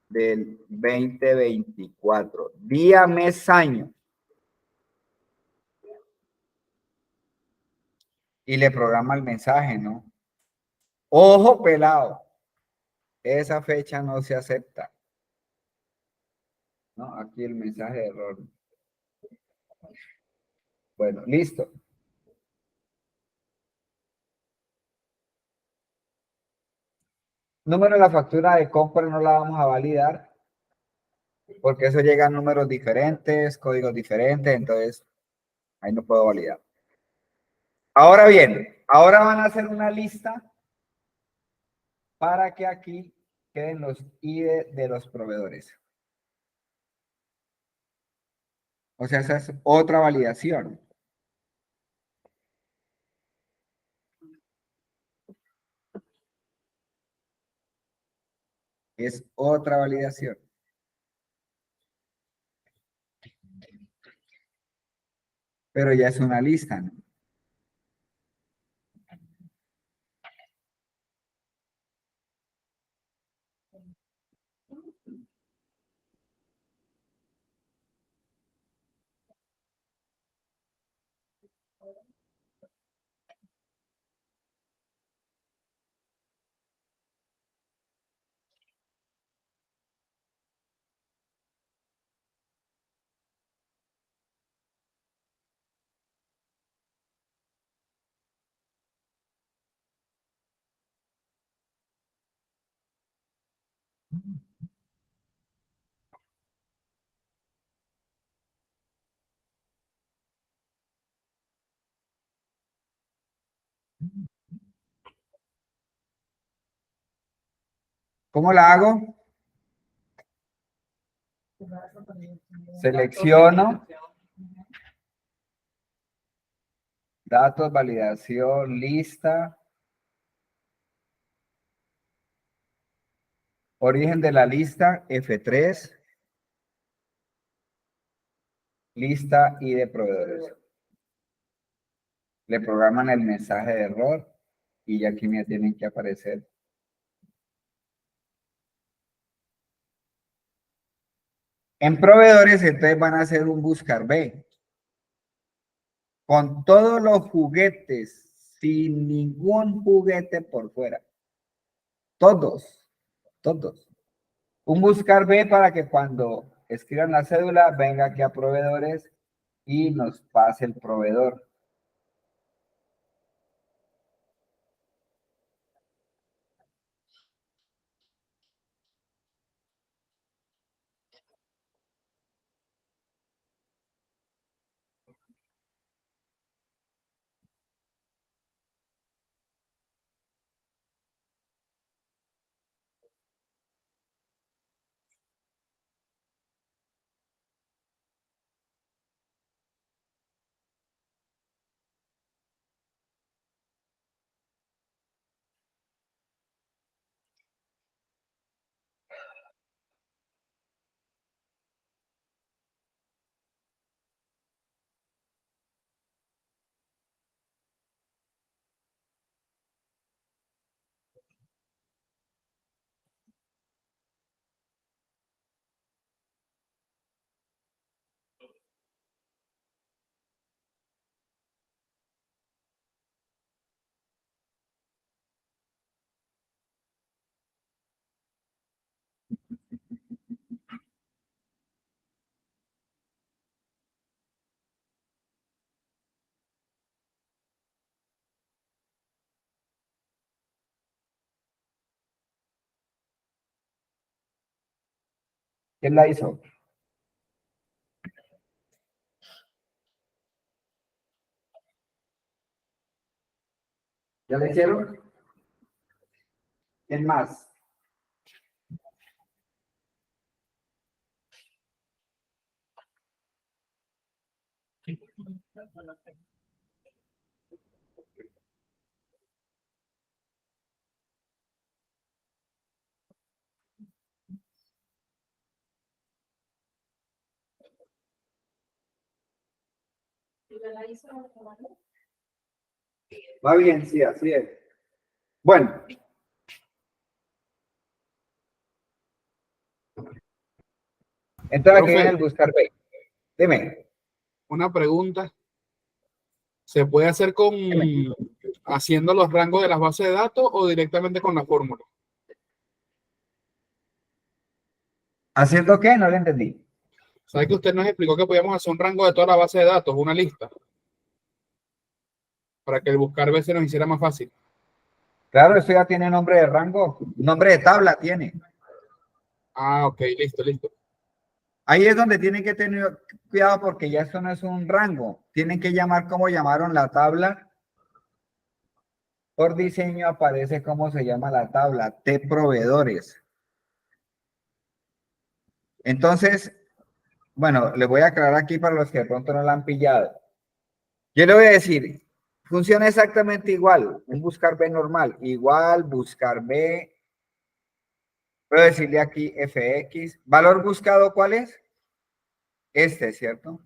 del 2024. Día, mes, año. Y le programa el mensaje, ¿no? Ojo pelado. Esa fecha no se acepta. ¿No? Aquí el mensaje de error. Bueno, listo. Número de la factura de compra no la vamos a validar porque eso llega a números diferentes, códigos diferentes, entonces ahí no puedo validar. Ahora bien, ahora van a hacer una lista para que aquí queden los ID de los proveedores. O sea, esa es otra validación. Es otra validación. Pero ya es una lista, ¿no? ¿Cómo la hago? Selecciono. Datos, validación, lista. Origen de la lista, F3. Lista y de proveedores. Le programan el mensaje de error y ya aquí me tienen que aparecer. En proveedores, entonces van a hacer un buscar B. Con todos los juguetes, sin ningún juguete por fuera. Todos. todos. Un buscar B para que cuando escriban la cédula venga aquí a proveedores y nos pase el proveedor. ¿Quién la hizo? ¿Ya la hicieron? ¿Quién más? Va bien, sí, así es. Bueno. Entonces aquí Profe. viene el buscar B. Dime. Una pregunta. ¿Se puede hacer con haciendo los rangos de las bases de datos o directamente con la fórmula? ¿Haciendo qué? No lo entendí. ¿Sabe que usted nos explicó que podíamos hacer un rango de toda la base de datos, una lista, para que el buscar B se nos hiciera más fácil? Claro, esto ya tiene nombre de rango, nombre de tabla tiene. Ah, ok, listo, listo. Ahí es donde tienen que tener cuidado porque ya esto no es un rango. Tienen que llamar como llamaron la tabla. Por diseño aparece cómo se llama la tabla, T proveedores. Entonces, bueno, les voy a aclarar aquí para los que de pronto no la han pillado. Yo le voy a decir, funciona exactamente igual, un buscar B normal, igual, buscar B. Puedo decirle aquí fx. ¿Valor buscado cuál es? Este, ¿cierto?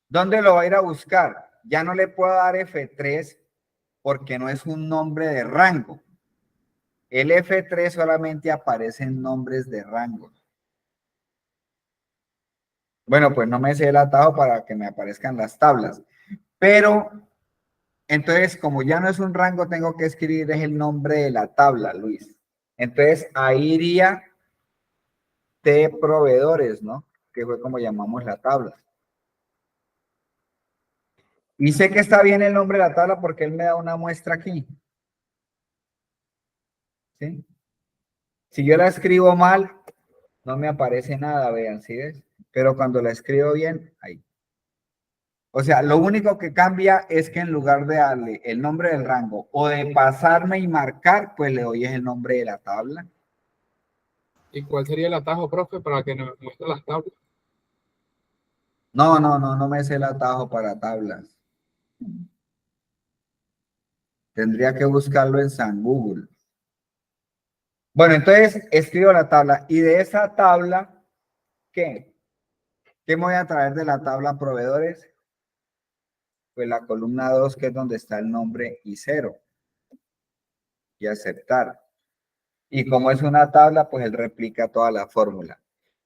¿Dónde lo va a ir a buscar? Ya no le puedo dar F3 porque no es un nombre de rango. El F3 solamente aparece en nombres de rango. Bueno, pues no me sé el atajo para que me aparezcan las tablas. Pero, entonces, como ya no es un rango, tengo que escribir el nombre de la tabla, Luis. Entonces, ahí iría T proveedores, ¿no? Que fue como llamamos la tabla. Y sé que está bien el nombre de la tabla porque él me da una muestra aquí. ¿Sí? Si yo la escribo mal, no me aparece nada, vean, ¿sí ves? Pero cuando la escribo bien, ahí. O sea, lo único que cambia es que en lugar de darle el nombre del rango o de pasarme y marcar, pues le doy el nombre de la tabla. ¿Y cuál sería el atajo, profe, para que nos muestre las tablas? No me sé el atajo para tablas. Tendría que buscarlo en San Google. Bueno, entonces escribo la tabla y de esa tabla, ¿qué? ¿Qué me voy a traer de la tabla proveedores? Pues la columna 2, que es donde está el nombre y 0. Y aceptar. Y como es una tabla, pues él replica toda la fórmula.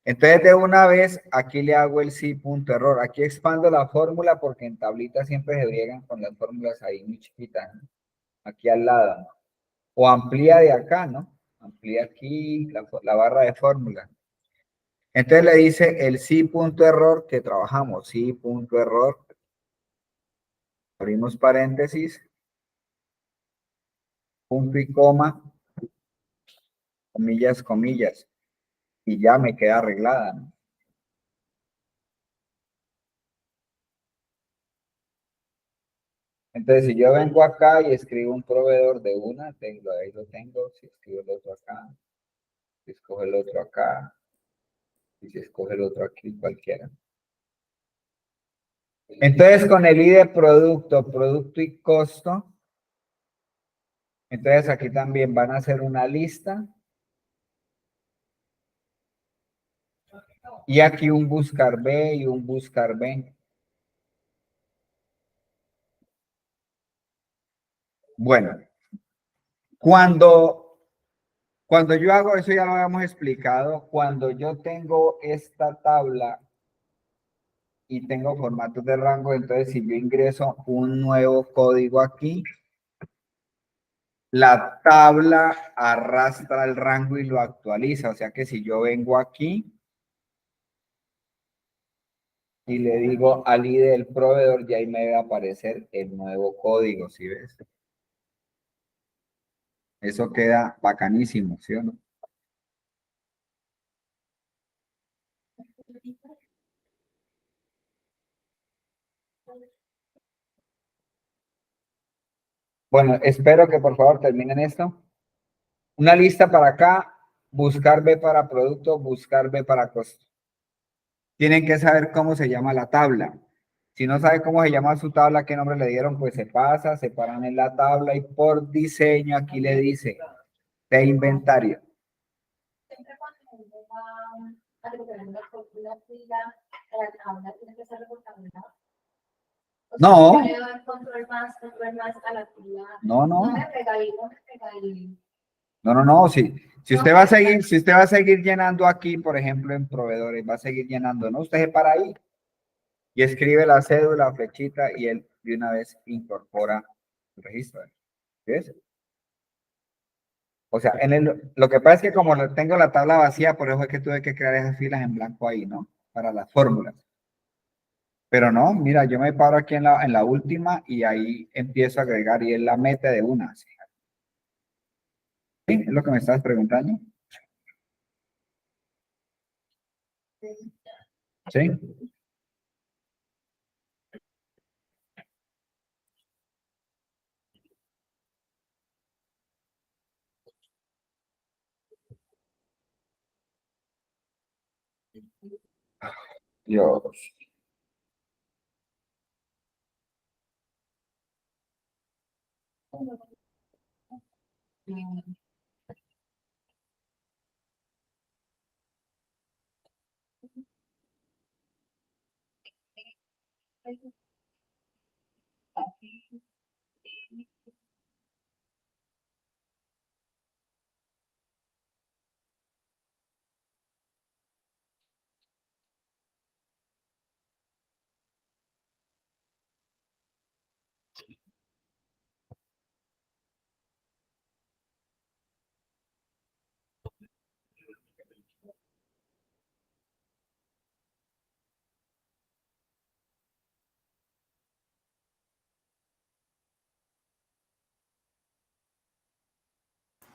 Entonces, de una vez, aquí le hago el sí punto error. Aquí expando la fórmula porque en tablita siempre se briegan con las fórmulas ahí muy chiquitas, ¿no? Aquí al lado, ¿no? O amplía de acá, ¿no? Amplía aquí la barra de fórmula. Entonces le dice el sí punto error que trabajamos. Sí punto error. Abrimos paréntesis. Punto y coma. Comillas, comillas. Y ya me queda arreglada, ¿no? Entonces, si yo vengo acá y escribo un proveedor de una, ahí lo tengo. Si escribo el otro acá, si escoge el otro acá, y si escoge el otro aquí, cualquiera. Entonces, con el ID de producto, producto y costo, entonces aquí también van a hacer una lista. Y aquí un buscar B y un buscar B. Bueno, cuando yo hago eso, ya lo habíamos explicado, cuando yo tengo esta tabla y tengo formatos de rango, entonces si yo ingreso un nuevo código aquí, la tabla arrastra el rango y lo actualiza. O sea que si yo vengo aquí y le digo al ID del proveedor, ya ahí me debe aparecer el nuevo código, ¿sí ves? Eso queda bacanísimo, ¿sí o no? Bueno, espero que por favor terminen esto. Una lista para acá, buscar B para producto, buscar B para costo. Tienen que saber cómo se llama la tabla. Si no sabe cómo se llama su tabla, qué nombre le dieron, pues se pasa, se paran en la tabla y por diseño aquí le dice de inventario. Siempre cuando uno va a recuperar una fila, la tabla tiene que ser reportabilidad. No. Puede dar control más a la fila. No, no. No me pega ahí, no me pega ahí. No, sí. Si usted va a seguir llenando aquí, por ejemplo, en proveedores, va a seguir llenando, ¿no? Usted se para ahí y escribe la cédula, flechita, y él de una vez incorpora el registro. ¿Ves? O sea, lo que pasa es que como tengo la tabla vacía, por eso es que tuve que crear esas filas en blanco ahí, ¿no? Para las fórmulas. Pero no, mira, yo me paro aquí en la última y ahí empiezo a agregar y él la mete de una. ¿Sí? ¿Es lo que me estabas preguntando? ¿Sí? Dios.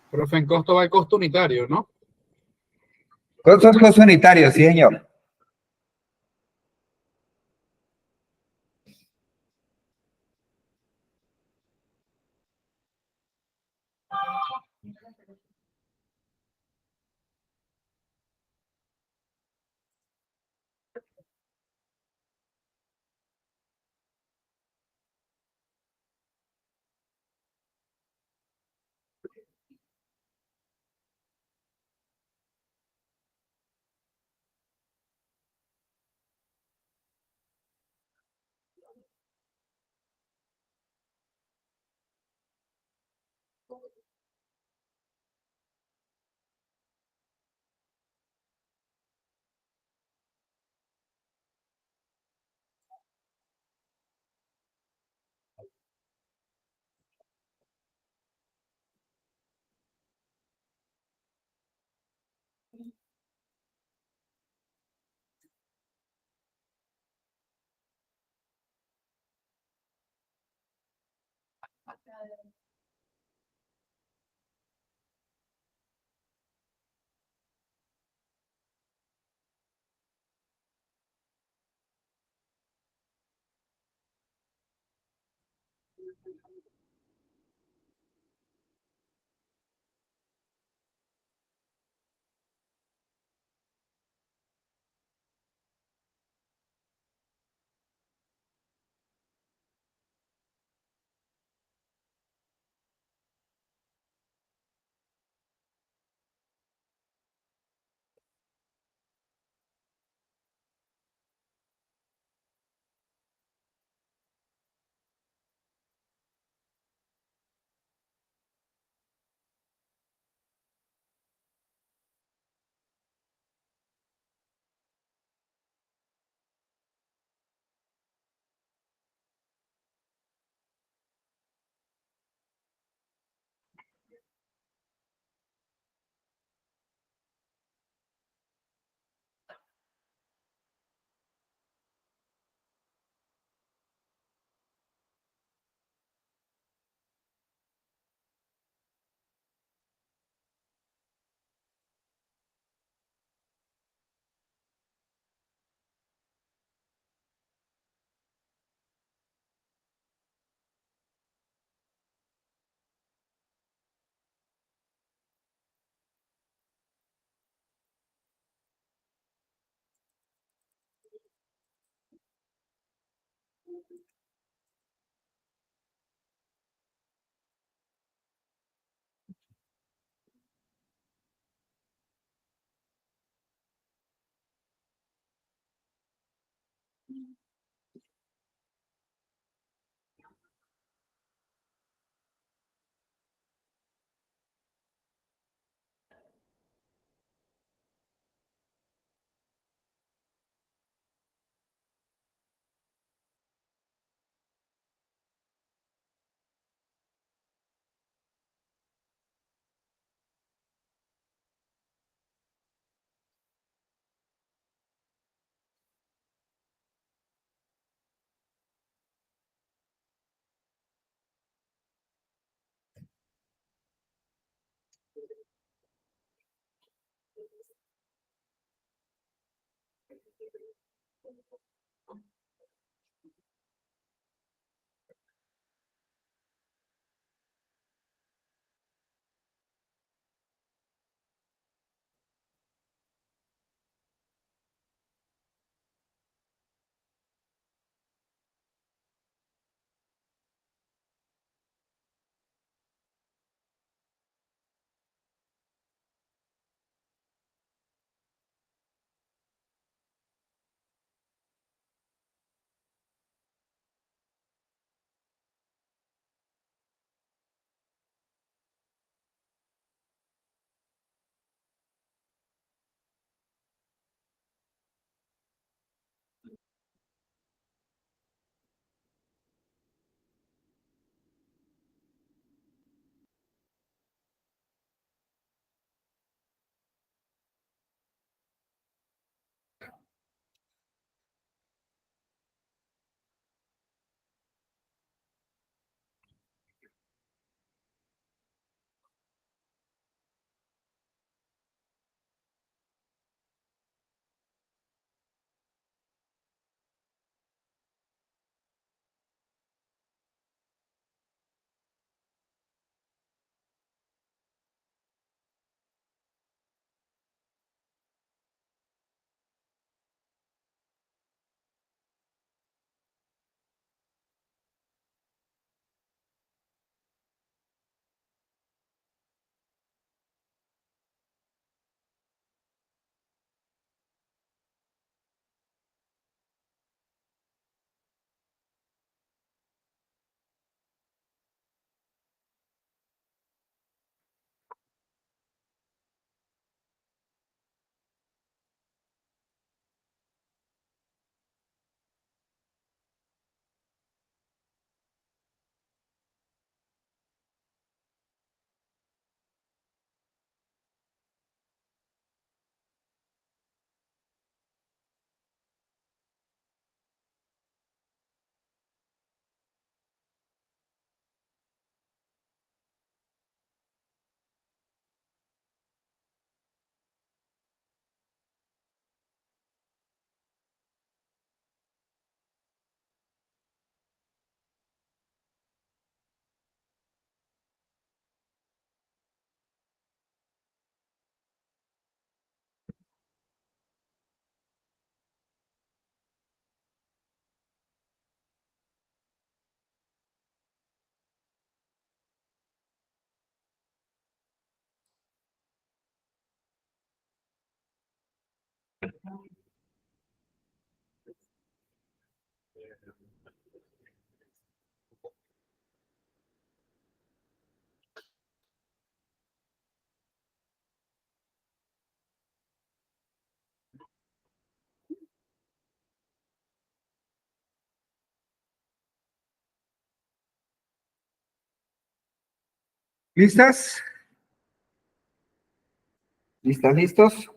Profe, en costo va el costo unitario, ¿no? Costos unitarios, sí, señor. ¿Listas? ¿Listas, listos?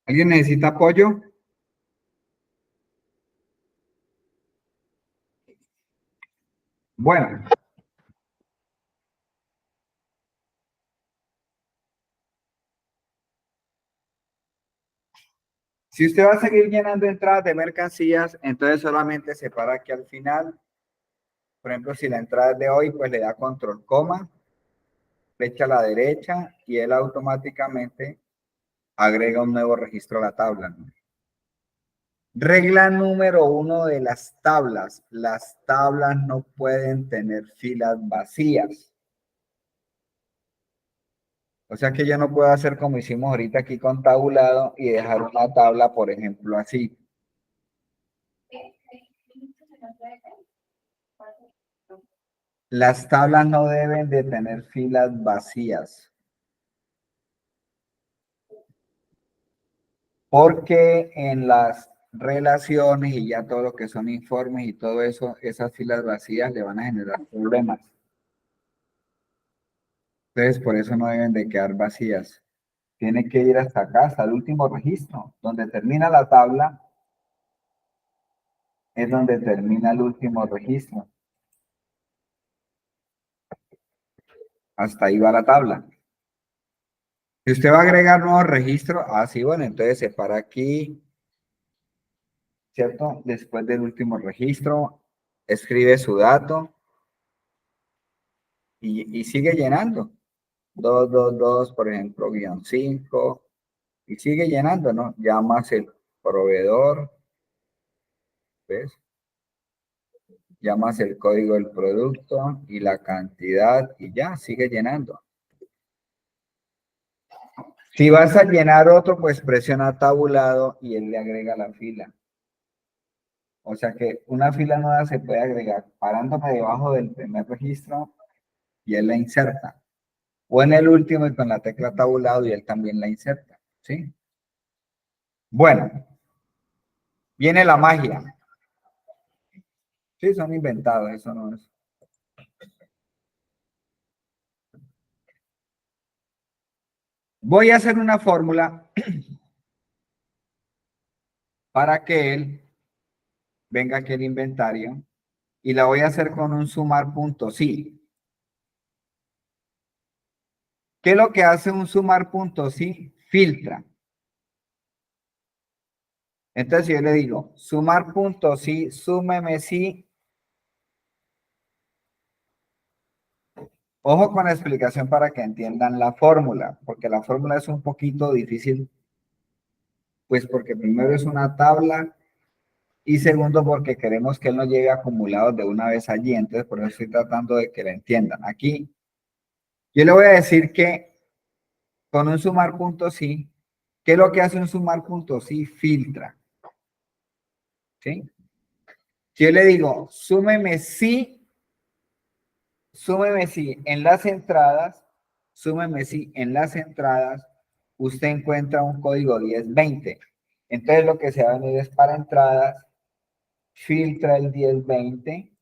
¿Alguien necesita apoyo? Bueno, si usted va a seguir llenando entradas de mercancías, entonces solamente se para aquí al final. Por ejemplo, si la entrada es de hoy, pues le da control coma, flecha a la derecha y él automáticamente agrega un nuevo registro a la tabla, ¿no? Regla número 1 de las tablas. Las tablas no pueden tener filas vacías. O sea que yo no puedo hacer como hicimos ahorita aquí con tabulado y dejar una tabla, por ejemplo, así. Las tablas no deben de tener filas vacías. Porque en las relaciones y ya todo lo que son informes y todo eso, esas filas vacías le van a generar problemas. Entonces, por eso no deben de quedar vacías. Tiene que ir hasta acá, hasta el último registro. Donde termina la tabla es donde termina el último registro. Hasta ahí va la tabla. Si usted va a agregar nuevos registros, sí, bueno, entonces se para aquí, ¿cierto? Después del último registro, escribe su dato y sigue llenando. 222, por ejemplo, guión 5, y sigue llenando, ¿no? Llamas el proveedor, ¿ves? Llamas el código del producto y la cantidad y ya, sigue llenando. Si vas a llenar otro, pues presiona tabulado y él le agrega la fila. O sea que una fila nueva se puede agregar parándome debajo del primer registro y él la inserta. O en el último y con la tecla tabulado y él también la inserta. ¿Sí? Bueno, viene la magia. Sí, son inventados, eso no es. Voy a hacer una fórmula para que él venga aquí al inventario y la voy a hacer con un sumar punto sí. ¿Qué es lo que hace un sumar punto sí? Filtra. Entonces yo le digo, sumar punto sí, súmeme sí. Ojo con la explicación para que entiendan la fórmula, porque la fórmula es un poquito difícil, pues porque primero es una tabla y segundo porque queremos que él no llegue acumulado de una vez allí, entonces por eso estoy tratando de que la entiendan. Aquí yo le voy a decir que con un sumar punto sí, ¿qué es lo que hace un sumar punto sí? Filtra. ¿Sí? Si yo le digo, súmeme sí en las entradas, súmeme sí en las entradas, usted encuentra un código 1020. Entonces lo que se va a venir es para entradas, filtra el 1020,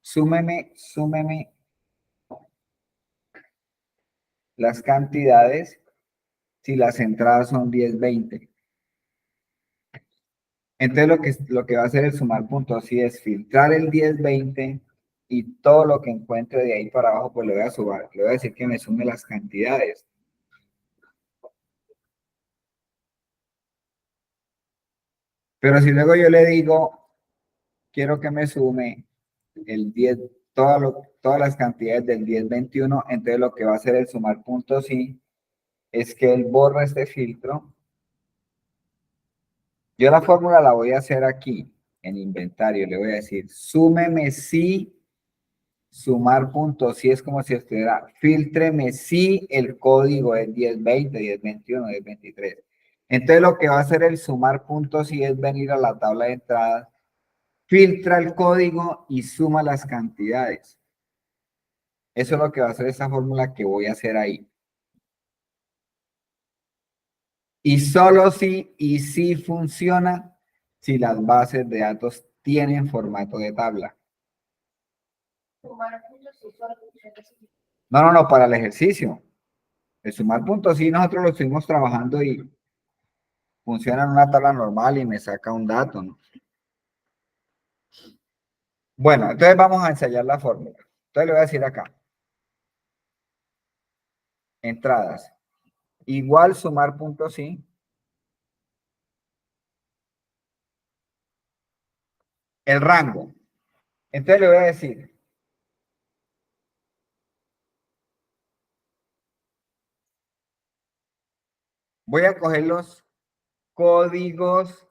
súmeme las cantidades si las entradas son 1020. Entonces lo que va a hacer el sumar puntos sí es filtrar el 10-20 y todo lo que encuentre de ahí para abajo, pues le voy a sumar, le voy a decir que me sume las cantidades. Pero si luego yo le digo, quiero que me sume el 10, todas las cantidades del 10-21, entonces lo que va a hacer el sumar puntos sí es que él borra este filtro. Yo la fórmula la voy a hacer aquí, en inventario. Le voy a decir, súmeme si, sumar puntos si es como si estuviera, filtreme si el código es 10-20, 10-21, 10-23. Entonces lo que va a hacer el sumar puntos si es venir a la tabla de entrada, filtra el código y suma las cantidades. Eso es lo que va a hacer esa fórmula que voy a hacer ahí. Y solo si y si funciona si las bases de datos tienen formato de tabla. Sumar puntos y solo funciona así. No, para el ejercicio. El sumar puntos sí, nosotros lo estuvimos trabajando y funciona en una tabla normal y me saca un dato, ¿no? Bueno, entonces vamos a ensayar la fórmula. Entonces le voy a decir acá. Entradas. Igual sumar puntos sí. El rango. Entonces le voy a decir. Voy a coger los códigos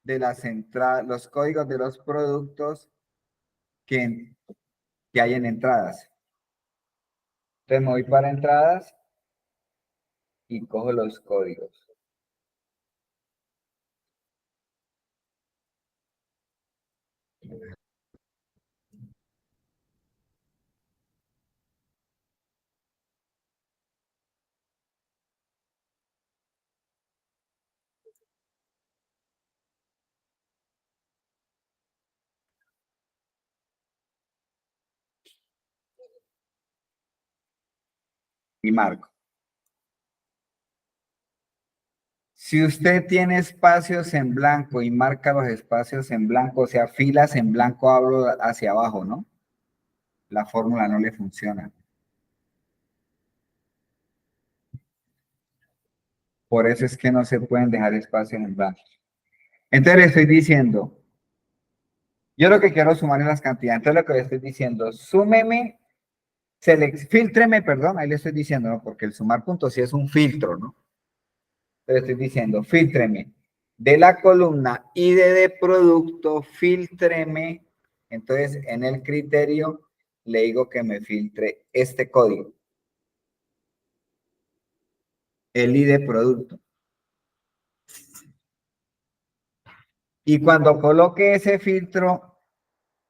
de las entradas, los códigos de los productos que hay en entradas. Entonces me voy para entradas y cojo los códigos. Y marco. Si usted tiene espacios en blanco y marca los espacios en blanco, o sea, filas en blanco, hablo hacia abajo, ¿no? La fórmula no le funciona. Por eso es que no se pueden dejar espacios en blanco. Entonces le estoy diciendo, yo lo que quiero sumar es las cantidades. Entonces lo que le estoy diciendo, súmeme, filtreme, perdón, ahí le estoy diciendo, ¿no? Porque el sumar puntos sí es un filtro, ¿no? Entonces estoy diciendo, filtreme de la columna ID de producto, filtreme. Entonces en el criterio le digo que me filtre este código. El ID de producto. Y cuando coloque ese filtro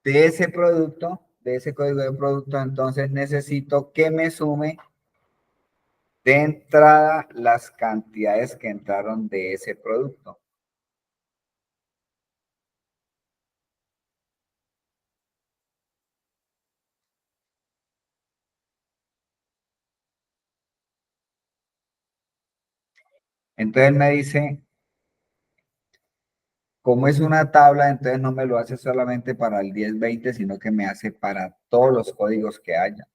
de ese producto, de ese código de producto, entonces necesito que me sume de entrada las cantidades que entraron de ese producto. Entonces me dice, como es una tabla, entonces no me lo hace solamente para el 10-20, sino que me hace para todos los códigos que haya.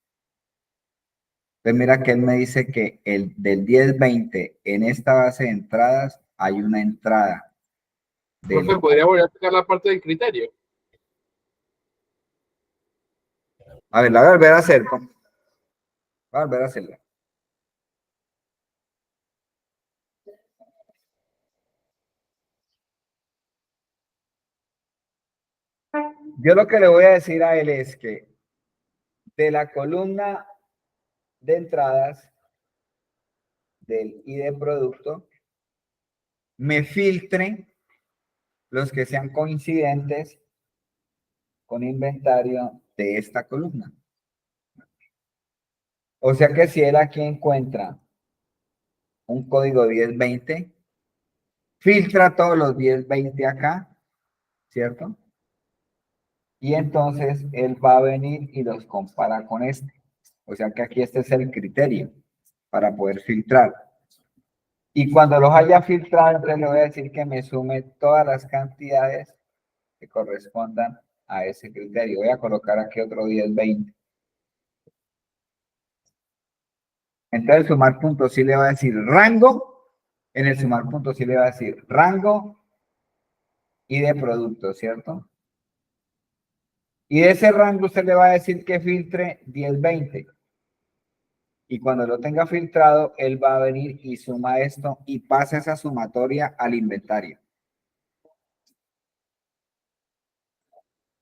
Entonces mira que él me dice que el del 10-20 en esta base de entradas hay una entrada. Profe, ¿podría volver a explicar la parte del criterio? A ver, la voy a volver a hacer. Voy a volver a hacerla. Yo lo que le voy a decir a él es que de la columna de entradas del ID producto, me filtre los que sean coincidentes con inventario de esta columna. O sea que si él aquí encuentra un código 1020, filtra todos los 1020 acá, ¿cierto? Y entonces él va a venir y los compara con este. O sea que aquí este es el criterio para poder filtrar. Y cuando los haya filtrado, entonces le voy a decir que me sume todas las cantidades que correspondan a ese criterio. Voy a colocar aquí otro 10-20. Entonces el sumar punto sí le va a decir rango. En el sumar punto sí le va a decir rango y de producto, ¿cierto? Y de ese rango usted le va a decir que filtre 10-20. Y cuando lo tenga filtrado, él va a venir y suma esto y pasa esa sumatoria al inventario.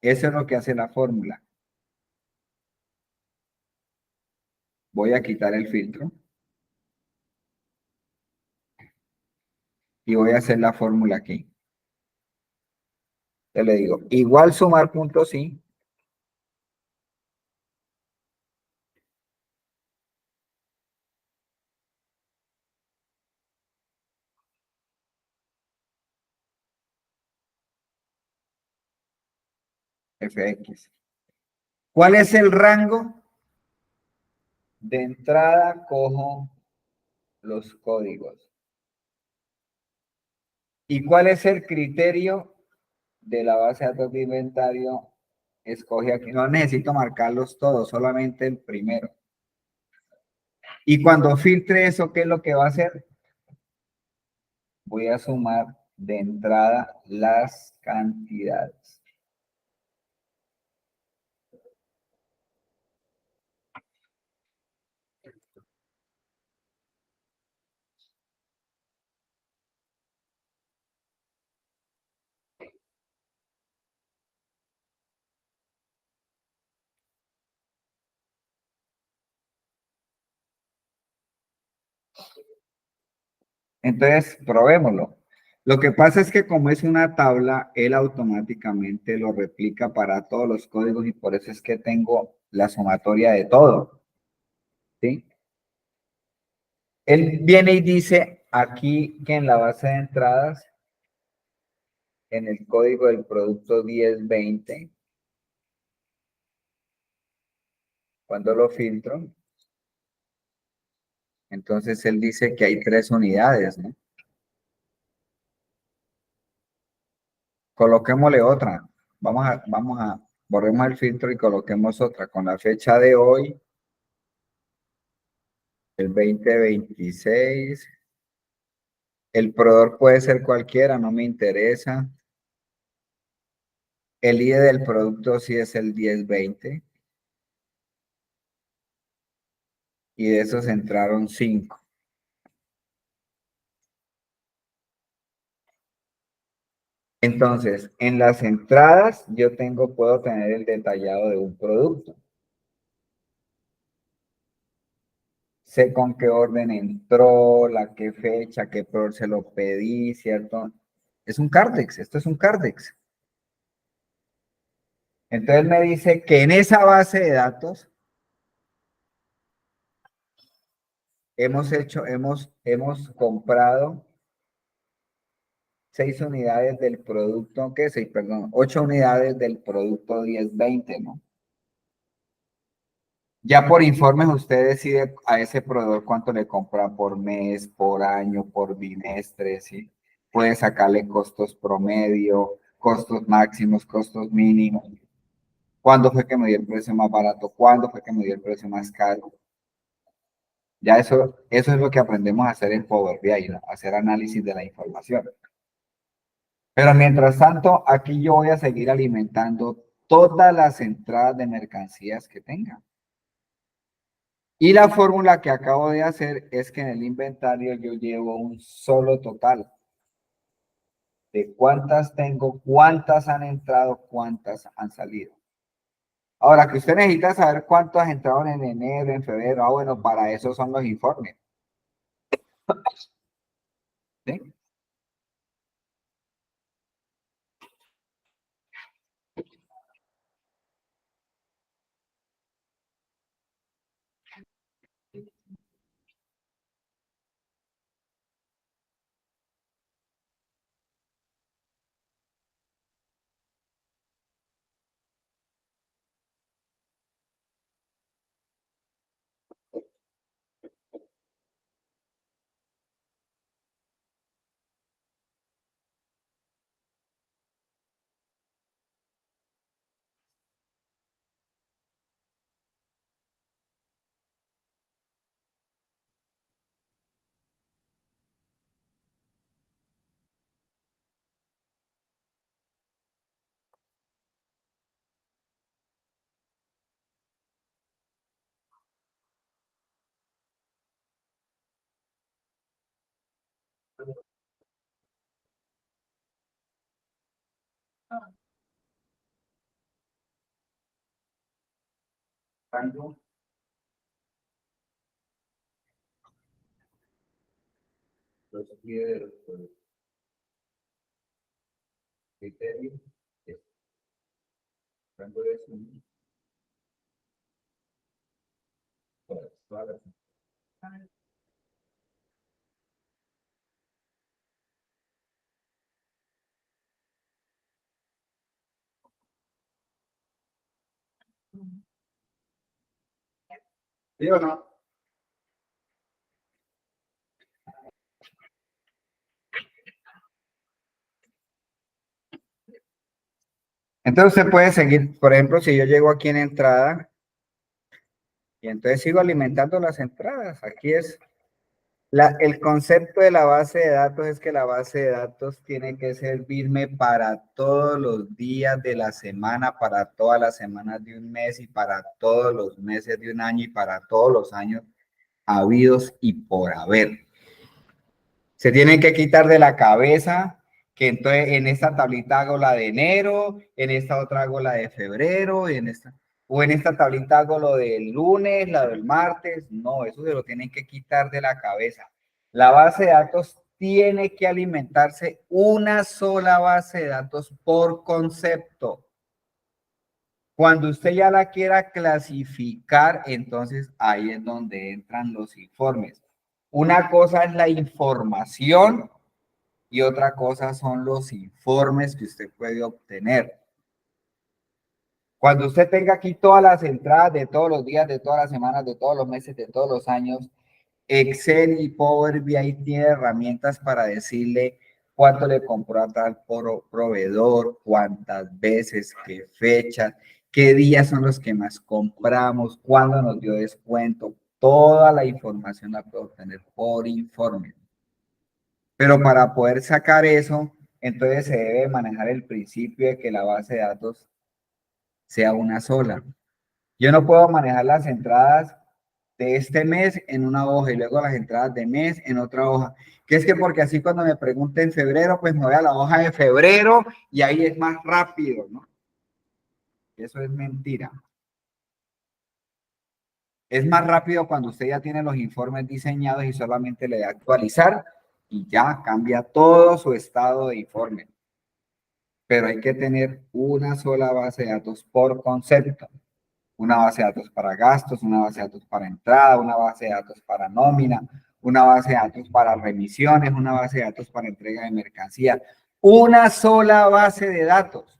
Eso es lo que hace la fórmula. Voy a quitar el filtro. Y voy a hacer la fórmula aquí. Yo le digo, igual sumar puntos sí. Fx. ¿Cuál es el rango? De entrada cojo los códigos. ¿Y cuál es el criterio de la base de datos de inventario? Escoge aquí. No necesito marcarlos todos, solamente el primero. Y cuando filtre eso, ¿qué es lo que va a hacer? Voy a sumar de entrada las cantidades. Entonces, probémoslo. Lo que pasa es que como es una tabla, él automáticamente lo replica para todos los códigos y por eso es que tengo la sumatoria de todo. ¿Sí? Él viene y dice aquí que en la base de entradas, en el código del producto 1020, cuando lo filtro, entonces él dice que hay 3 unidades, ¿no? Coloquémosle otra. Borremos el filtro y coloquemos otra con la fecha de hoy, el 2026. El proveedor puede ser cualquiera, no me interesa. El ID del producto sí es el 1020. Y de esos entraron 5. Entonces, en las entradas puedo tener el detallado de un producto. Sé con qué orden entró, qué fecha, qué proveedor se lo pedí, ¿cierto? Es un Cardex, esto es un Cardex. Entonces me dice que en esa base de datos hemos comprado 6 unidades del producto, ¿qué? 6, perdón, 8 unidades del producto 1020, ¿no? Ya por informes usted decide a ese proveedor cuánto le compra por mes, por año, por bimestre, ¿sí? Puede sacarle costos promedio, costos máximos, costos mínimos. ¿Cuándo fue que me dio el precio más barato? ¿Cuándo fue que me dio el precio más caro? Ya eso es lo que aprendemos a hacer en Power BI, ¿no? Hacer análisis de la información. Pero mientras tanto, aquí yo voy a seguir alimentando todas las entradas de mercancías que tenga. Y la fórmula que acabo de hacer es que en el inventario yo llevo un solo total de cuántas tengo, cuántas han entrado, cuántas han salido. Ahora, que usted necesita saber cuántas entraron en enero, en febrero, bueno, para eso son los informes. ¿Sí? Rango. Los líderes, criterios, rango de suma. Todas las. ¿Sí o no? Entonces usted puede seguir, por ejemplo, si yo llego aquí en entrada y entonces sigo alimentando las entradas. Aquí es el concepto de la base de datos es que la base de datos tiene que servirme para todos los días de la semana, para todas las semanas de un mes y para todos los meses de un año y para todos los años habidos y por haber. Se tienen que quitar de la cabeza que entonces en esta tablita hago la de enero, en esta otra hago la de febrero, o en esta tablita hago lo del lunes, la del martes. No, eso se lo tienen que quitar de la cabeza. La base de datos tiene que alimentarse una sola base de datos por concepto. Cuando usted ya la quiera clasificar, entonces ahí es donde entran los informes. Una cosa es la información y otra cosa son los informes que usted puede obtener. Cuando usted tenga aquí todas las entradas de todos los días, de todas las semanas, de todos los meses, de todos los años, Excel y Power BI tiene herramientas para decirle cuánto le compró a tal proveedor, cuántas veces, qué fechas, qué días son los que más compramos, cuándo nos dio descuento. Toda la información la puedo obtener por informe. Pero para poder sacar eso, entonces se debe manejar el principio de que la base de datos sea una sola. Yo no puedo manejar las entradas de este mes en una hoja y luego las entradas de mes en otra hoja. Que es que porque así cuando me pregunten en febrero, pues me voy a la hoja de febrero y ahí es más rápido, ¿no? Eso es mentira. Es más rápido cuando usted ya tiene los informes diseñados y solamente le da actualizar y ya cambia todo su estado de informe. Pero hay que tener una sola base de datos por concepto. Una base de datos para gastos, una base de datos para entrada, una base de datos para nómina, una base de datos para remisiones, una base de datos para entrega de mercancía. Una sola base de datos.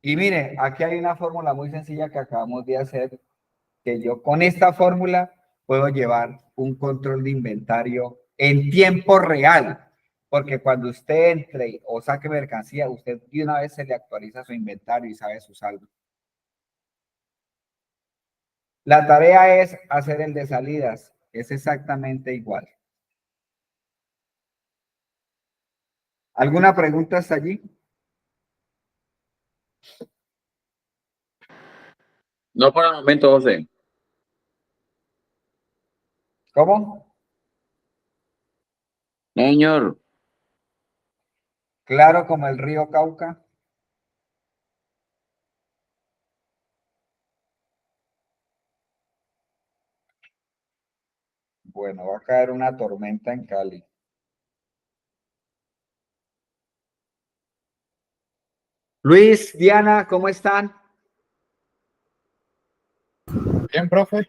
Y mire, aquí hay una fórmula muy sencilla que acabamos de hacer, que yo con esta fórmula puedo llevar un control de inventario en tiempo real. Porque cuando usted entre o saque mercancía, usted de una vez se le actualiza su inventario y sabe su saldo. La tarea es hacer el de salidas. Es exactamente igual. ¿Alguna pregunta hasta allí? No por el momento, José. ¿Cómo? Señor, Claro como el río Cauca. Bueno, va a caer una tormenta en Cali. Luis, Diana, ¿cómo están? Bien, profe.